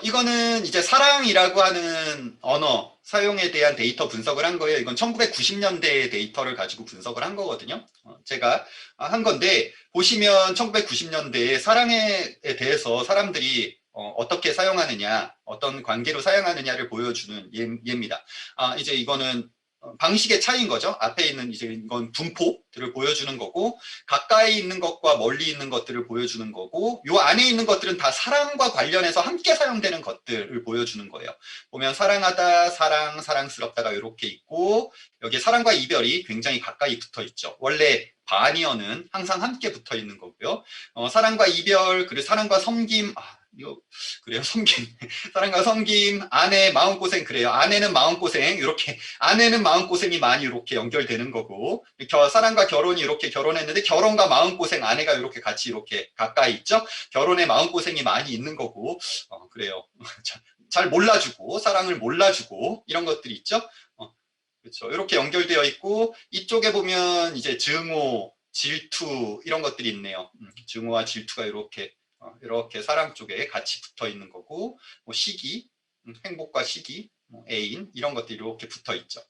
이거는 이제 사랑이라고 하는 언어 사용에 대한 데이터 분석을 한 거예요. 이건 1990년대의 데이터를 가지고 분석을 한 거거든요. 제가 한 건데 보시면 1990년대에 사랑에 대해서 사람들이 어떻게 사용하느냐, 어떤 관계로 사용하느냐를 보여주는 예입니다. 이제 이거는 방식의 차이인 거죠. 앞에 있는 이제 이건 분포들을 보여주는 거고, 가까이 있는 것과 멀리 있는 것들을 보여주는 거고, 요 안에 있는 것들은 다 사랑과 관련해서 함께 사용되는 것들을 보여주는 거예요. 보면 사랑하다, 사랑스럽다가 이렇게 있고, 여기 사랑과 이별이 굉장히 가까이 붙어 있죠. 원래 바니어는 항상 함께 붙어 있는 거고요. 사랑과 이별, 그리고 사랑과 섬김, 그래요, 섬김. 사랑과 섬김, 아내, 마음고생, 그래요. 아내는 마음고생, 이렇게, 아내는 마음고생이 많이 이렇게 연결되는 거고, 사랑과 결혼이 이렇게 결혼했는데, 결혼과 마음고생, 아내가 이렇게 같이 이렇게 가까이 있죠? 결혼에 마음고생이 많이 있는 거고, 그래요. 잘 몰라주고, 사랑을 몰라주고, 이런 것들이 있죠? 그렇죠. 이렇게 연결되어 있고, 이쪽에 보면 이제 증오, 질투, 이런 것들이 있네요. 증오와 질투가 이렇게 사랑 쪽에 같이 붙어 있는 거고, 시기, 행복과 시기, 애인, 이런 것들이 이렇게 붙어 있죠.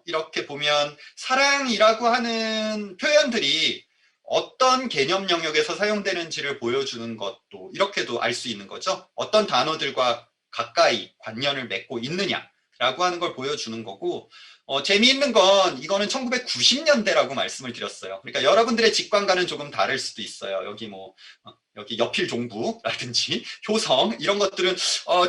이렇게 보면 사랑이라고 하는 표현들이 어떤 개념 영역에서 사용되는지를 보여주는 것도 이렇게도 알 수 있는 거죠. 어떤 단어들과 가까이 관련을 맺고 있느냐라고 하는 걸 보여주는 거고, 재미있는 건 이거는 1990년대라고 말씀을 드렸어요. 그러니까 여러분들의 직관과는 조금 다를 수도 있어요. 여기 여필 종부라든지 효성 이런 것들은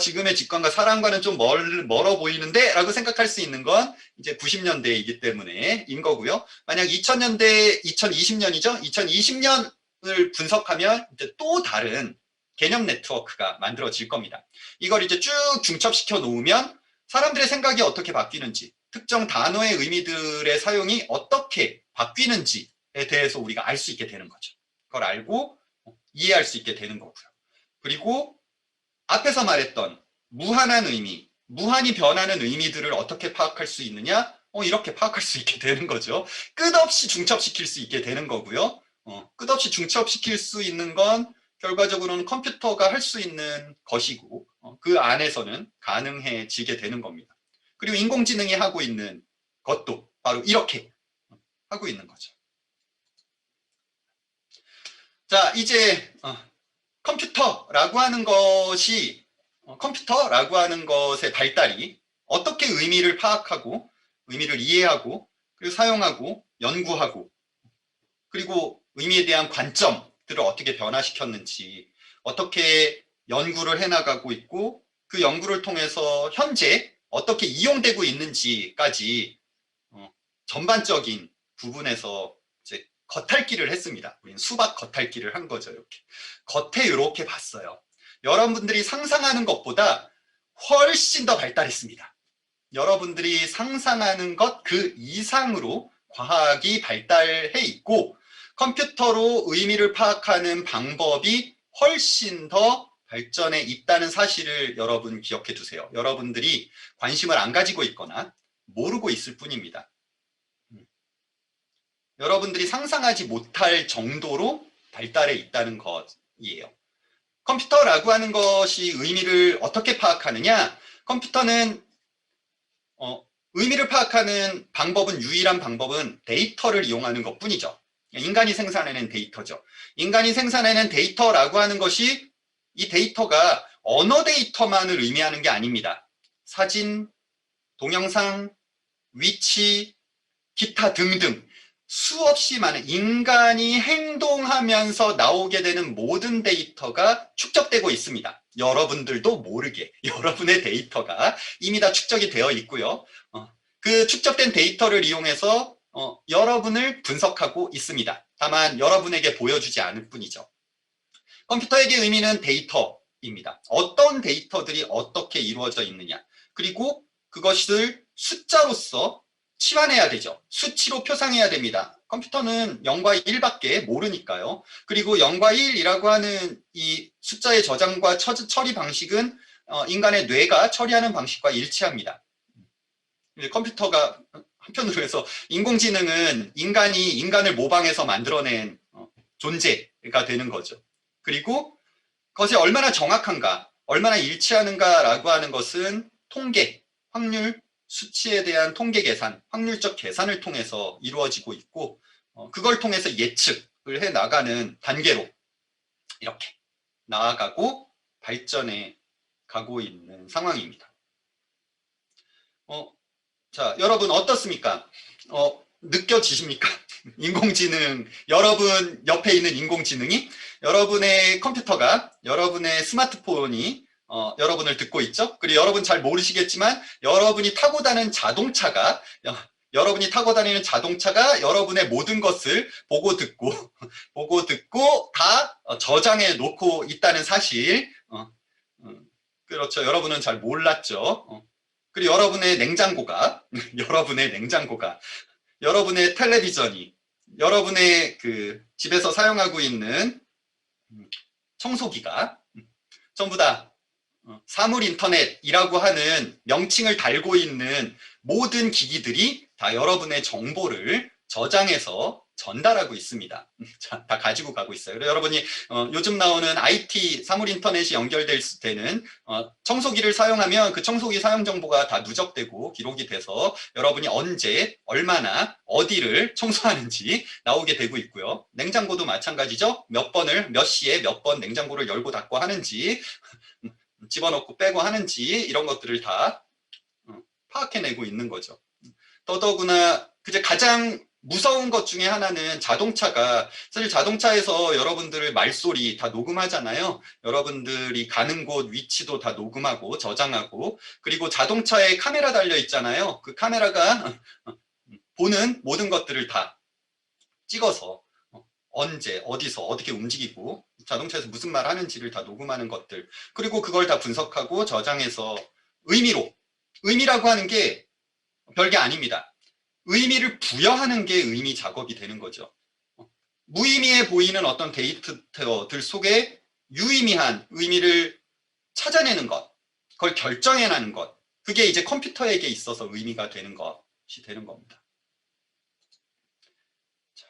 지금의 직관과 사랑과는 좀 멀어 보이는데 라고 생각할 수 있는 건 이제 90년대이기 때문에인 거고요. 만약 2020년이죠. 2020년을 분석하면 이제 또 다른 개념 네트워크가 만들어질 겁니다. 이걸 이제 쭉 중첩시켜 놓으면 사람들의 생각이 어떻게 바뀌는지, 특정 단어의 의미들의 사용이 어떻게 바뀌는지에 대해서 우리가 알 수 있게 되는 거죠. 그걸 알고 이해할 수 있게 되는 거고요. 그리고 앞에서 말했던 무한한 의미, 무한히 변하는 의미들을 어떻게 파악할 수 있느냐? 이렇게 파악할 수 있게 되는 거죠. 끝없이 중첩시킬 수 있게 되는 거고요. 끝없이 중첩시킬 수 있는 건 결과적으로는 컴퓨터가 할 수 있는 것이고, 그 안에서는 가능해지게 되는 겁니다. 그리고 인공지능이 하고 있는 것도 바로 이렇게 하고 있는 거죠. 자, 이제 컴퓨터라고 하는 것의 발달이 어떻게 의미를 파악하고 의미를 이해하고 그리고 사용하고 연구하고 그리고 의미에 대한 관점들을 어떻게 변화시켰는지, 어떻게 연구를 해나가고 있고 그 연구를 통해서 현재 어떻게 이용되고 있는지까지 전반적인 부분에서 이제 겉핥기를 했습니다. 우리는 수박 겉핥기를 한 거죠. 이렇게 겉에 이렇게 봤어요. 여러분들이 상상하는 것보다 훨씬 더 발달했습니다. 여러분들이 상상하는 것 그 이상으로 과학이 발달해 있고, 컴퓨터로 의미를 파악하는 방법이 훨씬 더 발전해 있다는 사실을 여러분 기억해 두세요. 여러분들이 관심을 안 가지고 있거나 모르고 있을 뿐입니다. 여러분들이 상상하지 못할 정도로 발달해 있다는 것이에요. 컴퓨터라고 하는 것이 의미를 어떻게 파악하느냐? 컴퓨터는 의미를 파악하는 유일한 방법은 데이터를 이용하는 것뿐이죠. 인간이 생산해낸 데이터죠. 인간이 생산해낸 데이터라고 하는 것이, 이 데이터가 언어 데이터만을 의미하는 게 아닙니다. 사진, 동영상, 위치, 기타 등등 수없이 많은 인간이 행동하면서 나오게 되는 모든 데이터가 축적되고 있습니다. 여러분들도 모르게 여러분의 데이터가 이미 다 축적이 되어 있고요. 그 축적된 데이터를 이용해서 여러분을 분석하고 있습니다. 다만 여러분에게 보여주지 않을 뿐이죠. 컴퓨터에게 의미는 데이터입니다. 어떤 데이터들이 어떻게 이루어져 있느냐, 그리고 그것을 숫자로서 치환해야 되죠. 수치로 표상해야 됩니다. 컴퓨터는 0과 1밖에 모르니까요. 그리고 0과 1이라고 하는 이 숫자의 저장과 처리 방식은 인간의 뇌가 처리하는 방식과 일치합니다. 컴퓨터가 한편으로 해서 인공지능은 인간이 인간을 모방해서 만들어낸 존재가 되는 거죠. 그리고 그것이 얼마나 정확한가, 얼마나 일치하는가라고 하는 것은 통계, 확률, 수치에 대한 통계 계산, 확률적 계산을 통해서 이루어지고 있고, 그걸 통해서 예측을 해 나가는 단계로 이렇게 나아가고 발전해 가고 있는 상황입니다. 자, 여러분 어떻습니까? 느껴지십니까? 인공지능, 여러분 옆에 있는 인공지능이, 여러분의 컴퓨터가, 여러분의 스마트폰이 여러분을 듣고 있죠? 그리고 여러분 잘 모르시겠지만 여러분이 타고 다니는 자동차가 여러분의 모든 것을 보고 듣고 다 저장해 놓고 있다는 사실. 그렇죠. 여러분은 잘 몰랐죠. 그리고 여러분의 냉장고가 여러분의 텔레비전이, 여러분의 그 집에서 사용하고 있는 청소기가 전부 다 사물 인터넷이라고 하는 명칭을 달고 있는 모든 기기들이 다 여러분의 정보를 저장해서 전달하고 있습니다. 자, 다 가지고 가고 있어요. 여러분이 요즘 나오는 IT 사물 인터넷이 연결되는 청소기를 사용하면 그 청소기 사용 정보가 다 누적되고 기록이 돼서 여러분이 언제, 얼마나, 어디를 청소하는지 나오게 되고 있고요. 냉장고도 마찬가지죠. 몇 시에 몇 번 냉장고를 열고 닫고 하는지, 집어넣고 빼고 하는지, 이런 것들을 다 파악해내고 있는 거죠. 더더구나 이제 가장 무서운 것 중에 하나는 자동차가, 사실 자동차에서 여러분들 말소리 다 녹음하잖아요. 여러분들이 가는 곳 위치도 다 녹음하고 저장하고, 그리고 자동차에 카메라 달려 있잖아요. 그 카메라가 보는 모든 것들을 다 찍어서 언제, 어디서, 어떻게 움직이고 자동차에서 무슨 말 하는지를 다 녹음하는 것들, 그리고 그걸 다 분석하고 저장해서 의미라고 하는 게 별게 아닙니다. 의미를 부여하는 게 의미 작업이 되는 거죠. 무의미해 보이는 어떤 데이터들 속에 유의미한 의미를 찾아내는 것, 그걸 결정해내는 것, 그게 이제 컴퓨터에게 있어서 의미가 되는 것이 되는 겁니다. 자,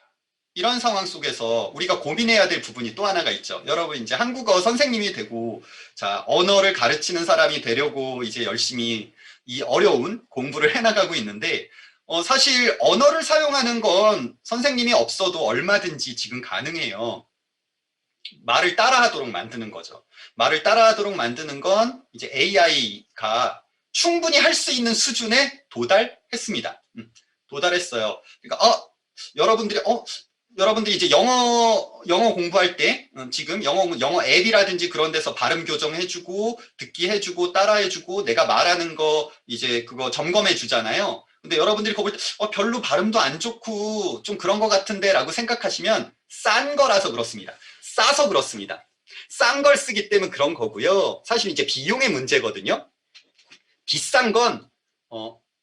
이런 상황 속에서 우리가 고민해야 될 부분이 또 하나가 있죠. 여러분 이제 한국어 선생님이 되고, 자, 언어를 가르치는 사람이 되려고 이제 열심히 이 어려운 공부를 해나가고 있는데, 사실 언어를 사용하는 건 선생님이 없어도 얼마든지 지금 가능해요. 말을 따라하도록 만드는 거죠. 말을 따라하도록 만드는 건 이제 AI가 충분히 할 수 있는 수준에 도달했습니다. 도달했어요. 그러니까 여러분들이 이제 영어 공부할 때 지금 영어 앱이라든지 그런 데서 발음 교정해주고 듣기 해주고 따라해주고 내가 말하는 거 이제 그거 점검해 주잖아요. 근데 여러분들이 그거 볼 때 별로 발음도 안 좋고 좀 그런 것 같은데 라고 생각하시면 싼 거라서 그렇습니다. 싸서 그렇습니다. 싼 걸 쓰기 때문에 그런 거고요. 사실 이제 비용의 문제거든요. 비싼 건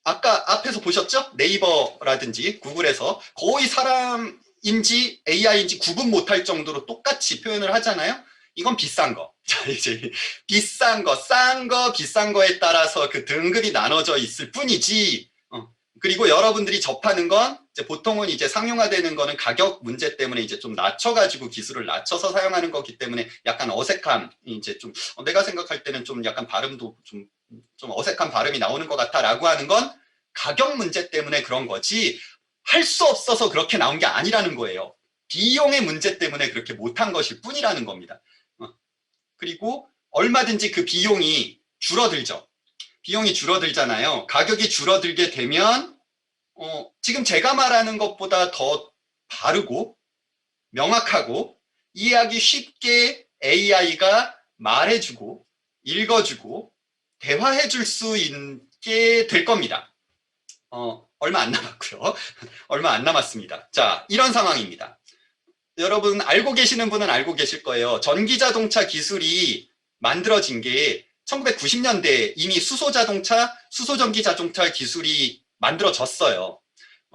아까 앞에서 보셨죠? 네이버라든지 구글에서 거의 사람인지 AI인지 구분 못할 정도로 똑같이 표현을 하잖아요. 이건 비싼 거. 자, 이제 비싼 거, 싼 거, 비싼 거에 따라서 그 등급이 나눠져 있을 뿐이지. 그리고 여러분들이 접하는 건 이제 보통은 이제 상용화되는 거는 가격 문제 때문에 이제 좀 낮춰가지고 기술을 낮춰서 사용하는 거기 때문에 약간 어색함, 이제 좀 내가 생각할 때는 좀 약간 발음도 좀 어색한 발음이 나오는 것 같아라고 하는 건 가격 문제 때문에 그런 거지 할 수 없어서 그렇게 나온 게 아니라는 거예요. 비용의 문제 때문에 그렇게 못한 것일 뿐이라는 겁니다. 그리고 얼마든지 그 비용이 줄어들죠. 비용이 줄어들잖아요. 가격이 줄어들게 되면 지금 제가 말하는 것보다 더 바르고 명확하고 이해하기 쉽게 AI가 말해주고 읽어주고 대화해줄 수 있게 될 겁니다. 얼마 안 남았고요. 얼마 안 남았습니다. 자, 이런 상황입니다. 여러분 알고 계시는 분은 알고 계실 거예요. 전기자동차 기술이 만들어진 게 1990년대에 이미 수소자동차, 수소전기자동차 기술이 만들어졌어요.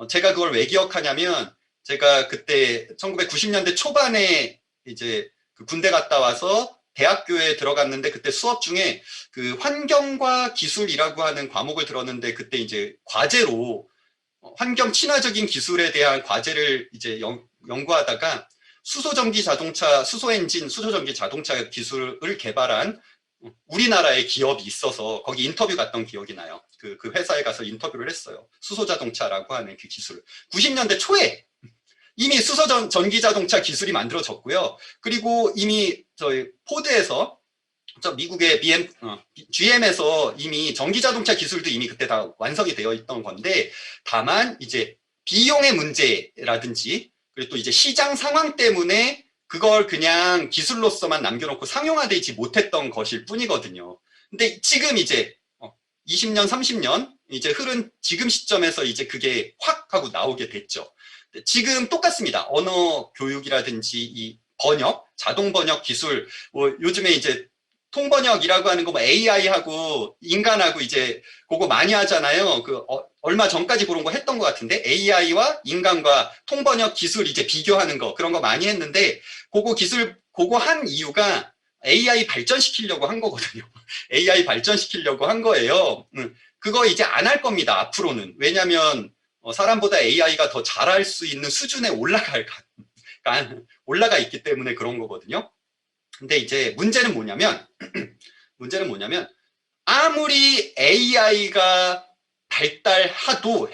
제가 그걸 왜 기억하냐면 제가 그때 1990년대 초반에 이제 그 군대 갔다 와서 대학교에 들어갔는데 그때 수업 중에 그 환경과 기술이라고 하는 과목을 들었는데 그때 이제 과제로 환경 친화적인 기술에 대한 과제를 이제 연구하다가 수소전기 자동차, 수소엔진, 수소전기 자동차 기술을 개발한 우리나라의 기업이 있어서 거기 인터뷰 갔던 기억이 나요. 그 회사에 가서 인터뷰를 했어요. 수소자동차라고 하는 그 기술. 90년대 초에 이미 수소전기자동차 기술이 만들어졌고요. 그리고 이미 저희 포드에서 미국의 GM에서 이미 전기자동차 기술도 이미 그때 다 완성이 되어 있던 건데 다만 이제 비용의 문제라든지 그리고 또 이제 시장 상황 때문에 그걸 그냥 기술로서만 남겨놓고 상용화되지 못했던 것일 뿐이거든요. 근데 지금 이제 20년, 30년 이제 흐른 지금 시점에서 이제 그게 확 하고 나오게 됐죠. 지금 똑같습니다. 언어 교육이라든지 이 번역, 자동 번역 기술, 요즘에 이제 통번역이라고 하는 거 AI하고 인간하고 이제 그거 많이 하잖아요. 얼마 전까지 그런 거 했던 것 같은데 AI와 인간과 통번역 기술 이제 비교하는 거 그런 거 많이 했는데 그거 한 이유가 AI 발전시키려고 한 거거든요. AI 발전시키려고 한 거예요. 그거 이제 안 할 겁니다. 앞으로는. 왜냐하면 사람보다 AI가 더 잘할 수 있는 수준에 올라가 있기 때문에 그런 거거든요. 근데 이제 문제는 뭐냐면 아무리 AI가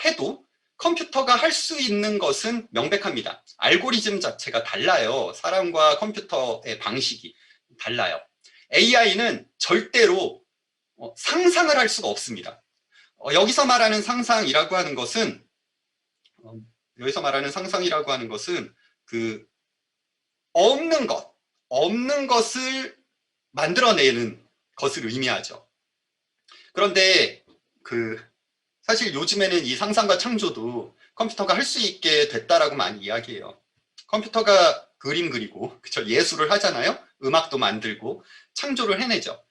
해도 컴퓨터가 할 수 있는 것은 명백합니다. 알고리즘 자체가 달라요. 사람과 컴퓨터의 방식이 달라요. AI는 절대로 상상을 할 수가 없습니다. 여기서 말하는 상상이라고 하는 것은 그 없는 것을 만들어내는 것을 의미하죠. 그런데 사실 요즘에는 이 상상과 창조도 컴퓨터가 할 수 있게 됐다라고 많이 이야기해요. 컴퓨터가 그림 그리고 그쵸? 예술을 하잖아요. 음악도 만들고 창조를 해내죠.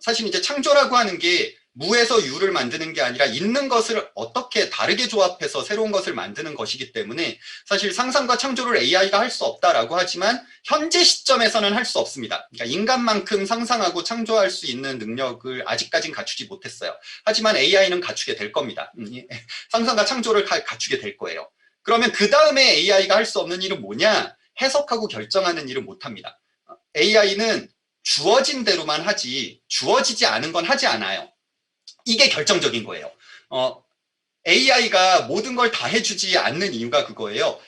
사실 이제 창조라고 하는 게 무에서 유를 만드는 게 아니라 있는 것을 어떻게 다르게 조합해서 새로운 것을 만드는 것이기 때문에 사실 상상과 창조를 AI가 할 수 없다라고 하지만 현재 시점에서는 할 수 없습니다. 그러니까 인간만큼 상상하고 창조할 수 있는 능력을 아직까지는 갖추지 못했어요. 하지만 AI는 갖추게 될 겁니다. 상상과 창조를 갖추게 될 거예요. 그러면 그 다음에 AI가 할 수 없는 일은 뭐냐? 해석하고 결정하는 일은 못합니다. AI는 주어진 대로만 하지 주어지지 않은 건 하지 않아요. 이게 결정적인 거예요. AI가 모든 걸 다 해주지 않는 이유가 그거예요.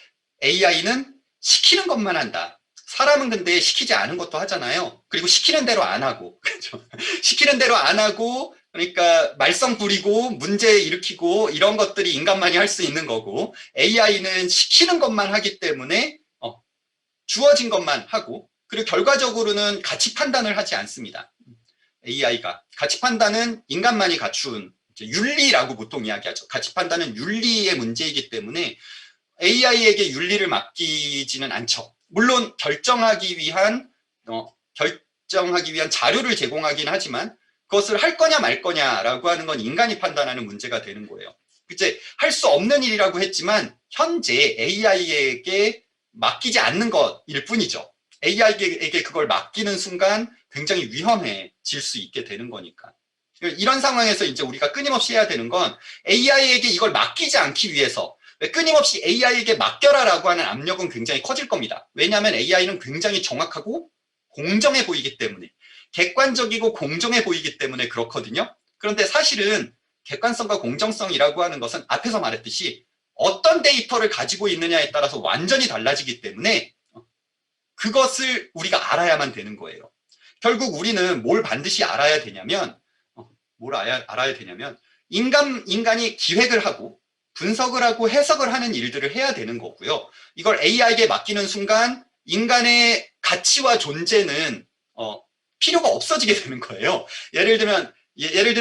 AI는 시키는 것만 한다. 사람은 근데 시키지 않은 것도 하잖아요. 그리고 시키는 대로 안 하고. 그렇죠? 시키는 대로 안 하고 그러니까 말썽 부리고 문제 일으키고 이런 것들이 인간만이 할 수 있는 거고 AI는 시키는 것만 하기 때문에 주어진 것만 하고 그리고 결과적으로는 가치 판단을 하지 않습니다. AI가 가치 판단은 인간만이 갖춘 윤리라고 보통 이야기하죠. 가치 판단은 윤리의 문제이기 때문에 AI에게 윤리를 맡기지는 않죠. 물론 결정하기 위한 자료를 제공하긴 하지만 그것을 할 거냐 말 거냐라고 하는 건 인간이 판단하는 문제가 되는 거예요. 이제 할 수 없는 일이라고 했지만 현재 AI에게 맡기지 않는 것일 뿐이죠. AI에게 그걸 맡기는 순간 굉장히 위험해질 수 있게 되는 거니까. 이런 상황에서 이제 우리가 끊임없이 해야 되는 건 AI에게 이걸 맡기지 않기 위해서 끊임없이 AI에게 맡겨라라고 하는 압력은 굉장히 커질 겁니다. 왜냐하면 AI는 굉장히 정확하고 공정해 보이기 때문에 객관적이고 공정해 보이기 때문에 그렇거든요. 그런데 사실은 객관성과 공정성이라고 하는 것은 앞에서 말했듯이 어떤 데이터를 가지고 있느냐에 따라서 완전히 달라지기 때문에 그것을 우리가 알아야만 되는 거예요. 결국 우리는 뭘 반드시 알아야 되냐면, 알아야 되냐면, 인간이 기획을 하고, 분석을 하고 해석을 하는 일들을 해야 되는 거고요. 이걸 AI에게 맡기는 순간 인간의 가치와 존재는 필요가 없어지게 되는 거예요. 예를 들면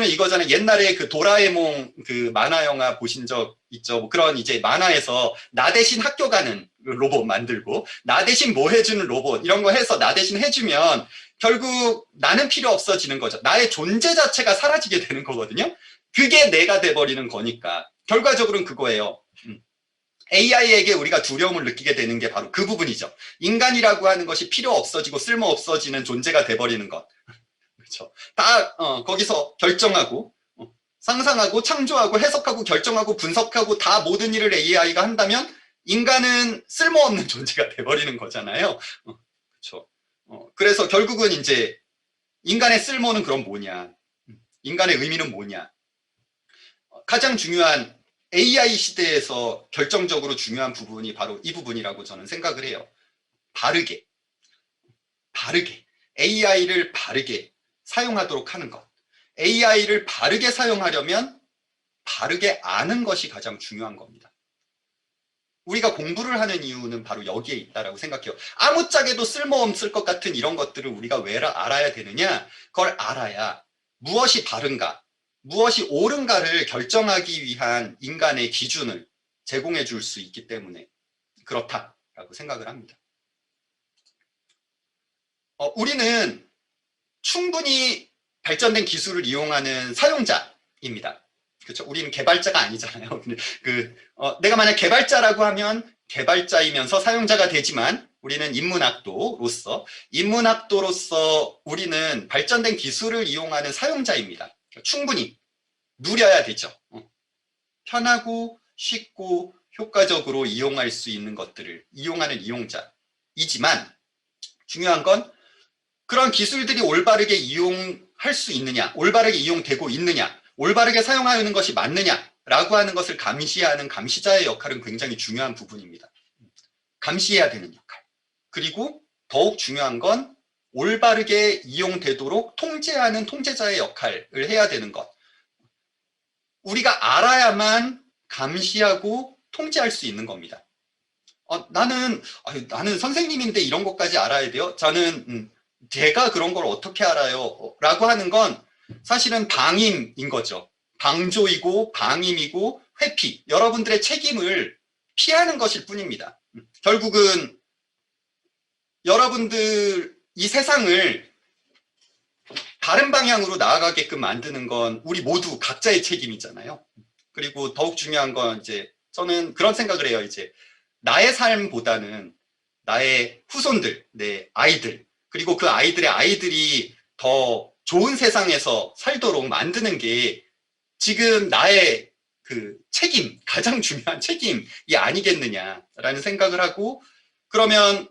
이거잖아요. 옛날에 그 도라에몽 그 만화 영화 보신 적 있죠? 뭐 그런 이제 만화에서 나 대신 학교 가는 로봇 만들고 나 대신 뭐 해주는 로봇 이런 거 해서 나 대신 해주면 결국 나는 필요 없어지는 거죠. 나의 존재 자체가 사라지게 되는 거거든요. 그게 내가 돼버리는 거니까. 결과적으로는 그거예요. AI에게 우리가 두려움을 느끼게 되는 게 바로 그 부분이죠. 인간이라고 하는 것이 필요 없어지고 쓸모 없어지는 존재가 돼버리는 것. 그렇죠. 다 거기서 결정하고 상상하고 창조하고 해석하고 결정하고 분석하고 다 모든 일을 AI가 한다면 인간은 쓸모없는 존재가 돼버리는 거잖아요. 그렇죠. 그래서 결국은 이제 인간의 쓸모는 그럼 뭐냐? 인간의 의미는 뭐냐? 가장 중요한 AI 시대에서 결정적으로 중요한 부분이 바로 이 부분이라고 저는 생각을 해요. 바르게 AI를 바르게 사용하도록 하는 것. AI를 바르게 사용하려면 바르게 아는 것이 가장 중요한 겁니다. 우리가 공부를 하는 이유는 바로 여기에 있다라고 생각해요. 아무짝에도 쓸모없을 것 같은 이런 것들을 우리가 왜 알아야 되느냐? 그걸 알아야 무엇이 바른가, 무엇이 옳은가를 결정하기 위한 인간의 기준을 제공해 줄 수 있기 때문에 그렇다라고 생각을 합니다. 우리는 충분히 발전된 기술을 이용하는 사용자입니다. 그렇죠? 우리는 개발자가 아니잖아요. 내가 만약 개발자라고 하면 개발자이면서 사용자가 되지만 우리는 인문학도로서 우리는 발전된 기술을 이용하는 사용자입니다. 충분히 누려야 되죠. 편하고 쉽고 효과적으로 이용할 수 있는 것들을 이용하는 이용자이지만 중요한 건 그런 기술들이 올바르게 이용할 수 있느냐, 올바르게 이용되고 있느냐, 올바르게 사용하는 것이 맞느냐라고 하는 것을 감시하는 감시자의 역할은 굉장히 중요한 부분입니다. 감시해야 되는 역할. 그리고 더욱 중요한 건 올바르게 이용되도록 통제하는 통제자의 역할을 해야 되는 것. 우리가 알아야만 감시하고 통제할 수 있는 겁니다. 나는 선생님인데 이런 것까지 알아야 돼요? 제가 그런 걸 어떻게 알아요? 라고 하는 건 사실은 방임인 거죠. 방조이고 방임이고 회피. 여러분들의 책임을 피하는 것일 뿐입니다. 결국은 여러분들 이 세상을 다른 방향으로 나아가게끔 만드는 건 우리 모두 각자의 책임이잖아요. 그리고 더욱 중요한 건 이제 저는 그런 생각을 해요. 이제 나의 삶보다는 나의 후손들, 내 아이들, 그리고 그 아이들의 아이들이 더 좋은 세상에서 살도록 만드는 게 지금 나의 그 책임, 가장 중요한 책임이 아니겠느냐라는 생각을 하고, 그러면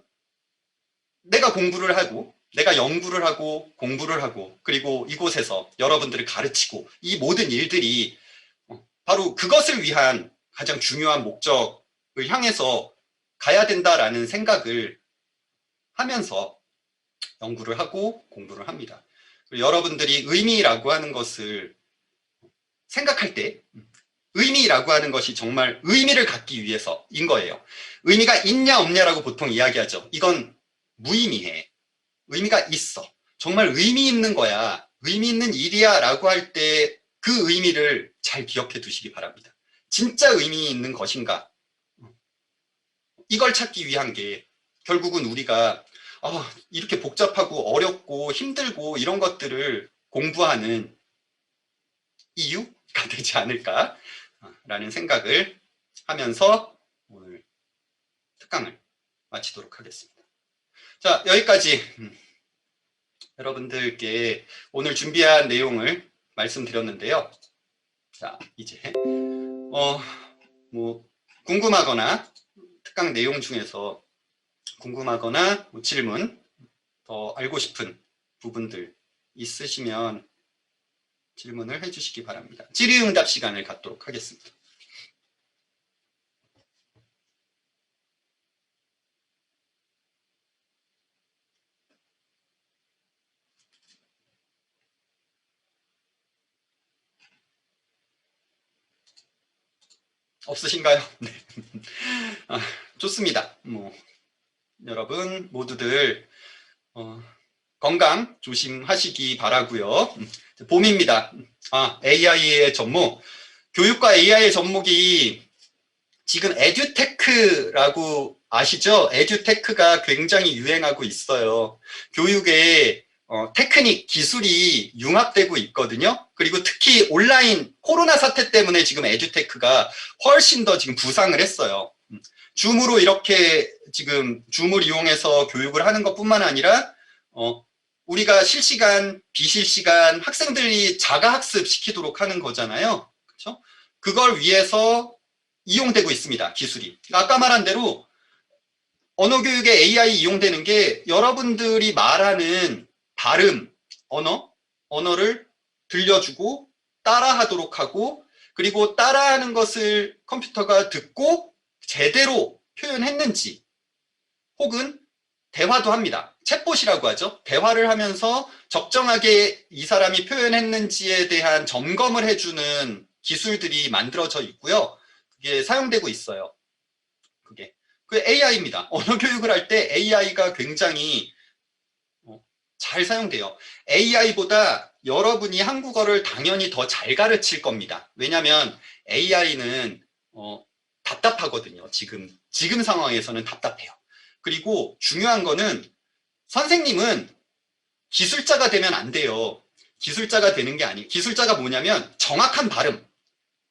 내가 공부를 하고 내가 연구를 하고 공부를 하고 그리고 이곳에서 여러분들을 가르치고 이 모든 일들이 바로 그것을 위한 가장 중요한 목적을 향해서 가야 된다라는 생각을 하면서 연구를 하고 공부를 합니다. 여러분들이 의미라고 하는 것을 생각할 때 의미라고 하는 것이 정말 의미를 갖기 위해서인 거예요. 의미가 있냐 없냐라고 보통 이야기하죠. 이건 무의미해. 의미가 있어. 정말 의미 있는 거야. 의미 있는 일이야 라고 할 때 그 의미를 잘 기억해 두시기 바랍니다. 진짜 의미 있는 것인가? 이걸 찾기 위한 게 결국은 우리가 이렇게 복잡하고 어렵고 힘들고 이런 것들을 공부하는 이유가 되지 않을까라는 생각을 하면서 오늘 특강을 마치도록 하겠습니다. 자, 여기까지 여러분들께 오늘 준비한 내용을 말씀드렸는데요. 자, 이제 궁금하거나 특강 내용 중에서 궁금하거나 질문, 더 알고 싶은 부분들 있으시면 질문을 해주시기 바랍니다. 질의응답 시간을 갖도록 하겠습니다. 없으신가요? 네. 좋습니다. 여러분 모두들 건강 조심하시기 바라고요. 봄입니다. AI의 접목. 교육과 AI의 접목이 지금 에듀테크라고 아시죠? 에듀테크가 굉장히 유행하고 있어요. 교육에 테크닉, 기술이 융합되고 있거든요. 그리고 특히 온라인 코로나 사태 때문에 지금 에듀테크가 훨씬 더 지금 부상을 했어요. 줌으로 이렇게 지금 줌을 이용해서 교육을 하는 것뿐만 아니라 우리가 실시간, 비실시간 학생들이 자가학습 시키도록 하는 거잖아요. 그렇죠? 그걸 위해서 이용되고 있습니다. 기술이. 아까 말한 대로 언어교육에 AI 이용되는 게 여러분들이 말하는 발음, 언어를 들려주고 따라하도록 하고 그리고 따라하는 것을 컴퓨터가 듣고 제대로 표현했는지 혹은 대화도 합니다. 챗봇이라고 하죠. 대화를 하면서 적정하게 이 사람이 표현했는지에 대한 점검을 해주는 기술들이 만들어져 있고요. 그게 사용되고 있어요. 그게 AI입니다. 언어 교육을 할 때 AI가 굉장히 잘 사용돼요. AI보다 여러분이 한국어를 당연히 더 잘 가르칠 겁니다. 왜냐하면 AI는 답답하거든요. 지금 상황에서는 답답해요. 그리고 중요한 거는 선생님은 기술자가 되면 안 돼요. 기술자가 되는 게 아니에요. 기술자가 뭐냐면 정확한 발음,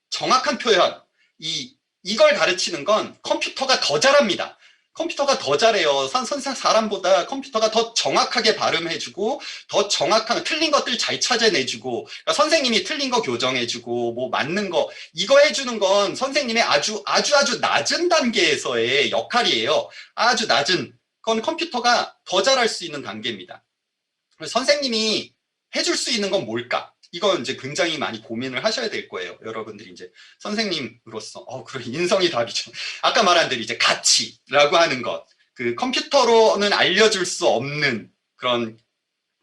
정확한 표현, 이걸 가르치는 건 컴퓨터가 더 잘합니다. 컴퓨터가 더 잘해요. 사람보다 컴퓨터가 더 정확하게 발음해주고 더 정확한 틀린 것들 잘 찾아내주고 그러니까 선생님이 틀린 거 교정해주고 뭐 맞는 거 이거 해주는 건 선생님의 아주 낮은 단계에서의 역할이에요. 아주 낮은 건 컴퓨터가 더 잘할 수 있는 단계입니다. 선생님이 해줄 수 있는 건 뭘까? 이거 이제 굉장히 많이 고민을 하셔야 될 거예요. 여러분들이 이제 선생님으로서 그럼 인성이 답이죠. 아까 말한 대로 이제 가치라고 하는 것, 그 컴퓨터로는 알려줄 수 없는 그런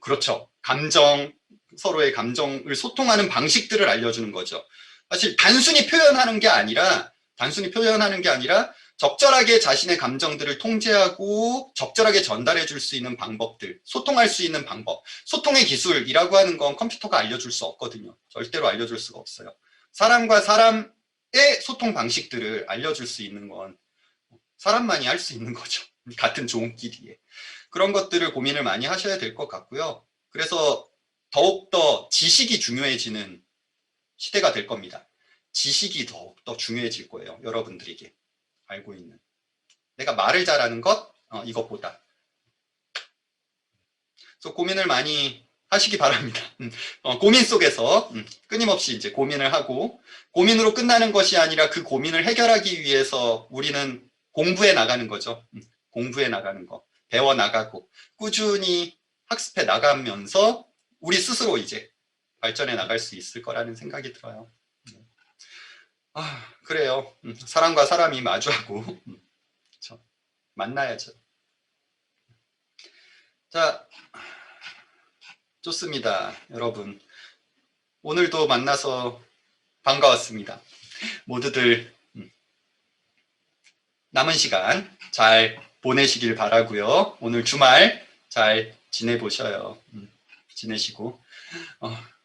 그렇죠. 감정, 서로의 감정을 소통하는 방식들을 알려주는 거죠. 사실 단순히 표현하는 게 아니라 적절하게 자신의 감정들을 통제하고 적절하게 전달해 줄 수 있는 방법들, 소통할 수 있는 방법, 소통의 기술이라고 하는 건 컴퓨터가 알려줄 수 없거든요. 절대로 알려줄 수가 없어요. 사람과 사람의 소통 방식들을 알려줄 수 있는 건 사람만이 할 수 있는 거죠. 같은 종끼리에. 그런 것들을 고민을 많이 하셔야 될 것 같고요. 그래서 더욱더 지식이 중요해지는 시대가 될 겁니다. 지식이 더욱더 중요해질 거예요. 여러분들에게. 알고 있는 내가 말을 잘하는 것 이것보다 그래서 고민을 많이 하시기 바랍니다. 고민 속에서 끊임없이 이제 고민을 하고 고민으로 끝나는 것이 아니라 그 고민을 해결하기 위해서 우리는 공부해 나가는 거죠. 공부해 나가는 거 배워 나가고 꾸준히 학습해 나가면서 우리 스스로 이제 발전해 나갈 수 있을 거라는 생각이 들어요. 그래요. 사람과 사람이 마주하고 만나야죠. 자, 좋습니다. 여러분 오늘도 만나서 반가웠습니다. 모두들 남은 시간 잘 보내시길 바라고요. 오늘 주말 잘 지내보셔요. 지내시고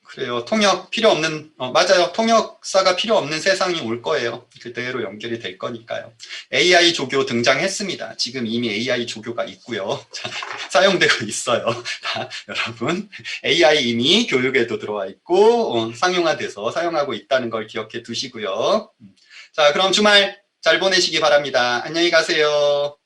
그래요. 통역 필요 없는 맞아요. 통역사가 필요 없는 세상이 올 거예요. 그대로 연결이 될 거니까요. AI 조교 등장했습니다. 지금 이미 AI 조교가 있고요. 사용되고 있어요. 여러분 AI 이미 교육에도 들어와 있고 상용화돼서 사용하고 있다는 걸 기억해 두시고요. 자, 그럼 주말 잘 보내시기 바랍니다. 안녕히 가세요.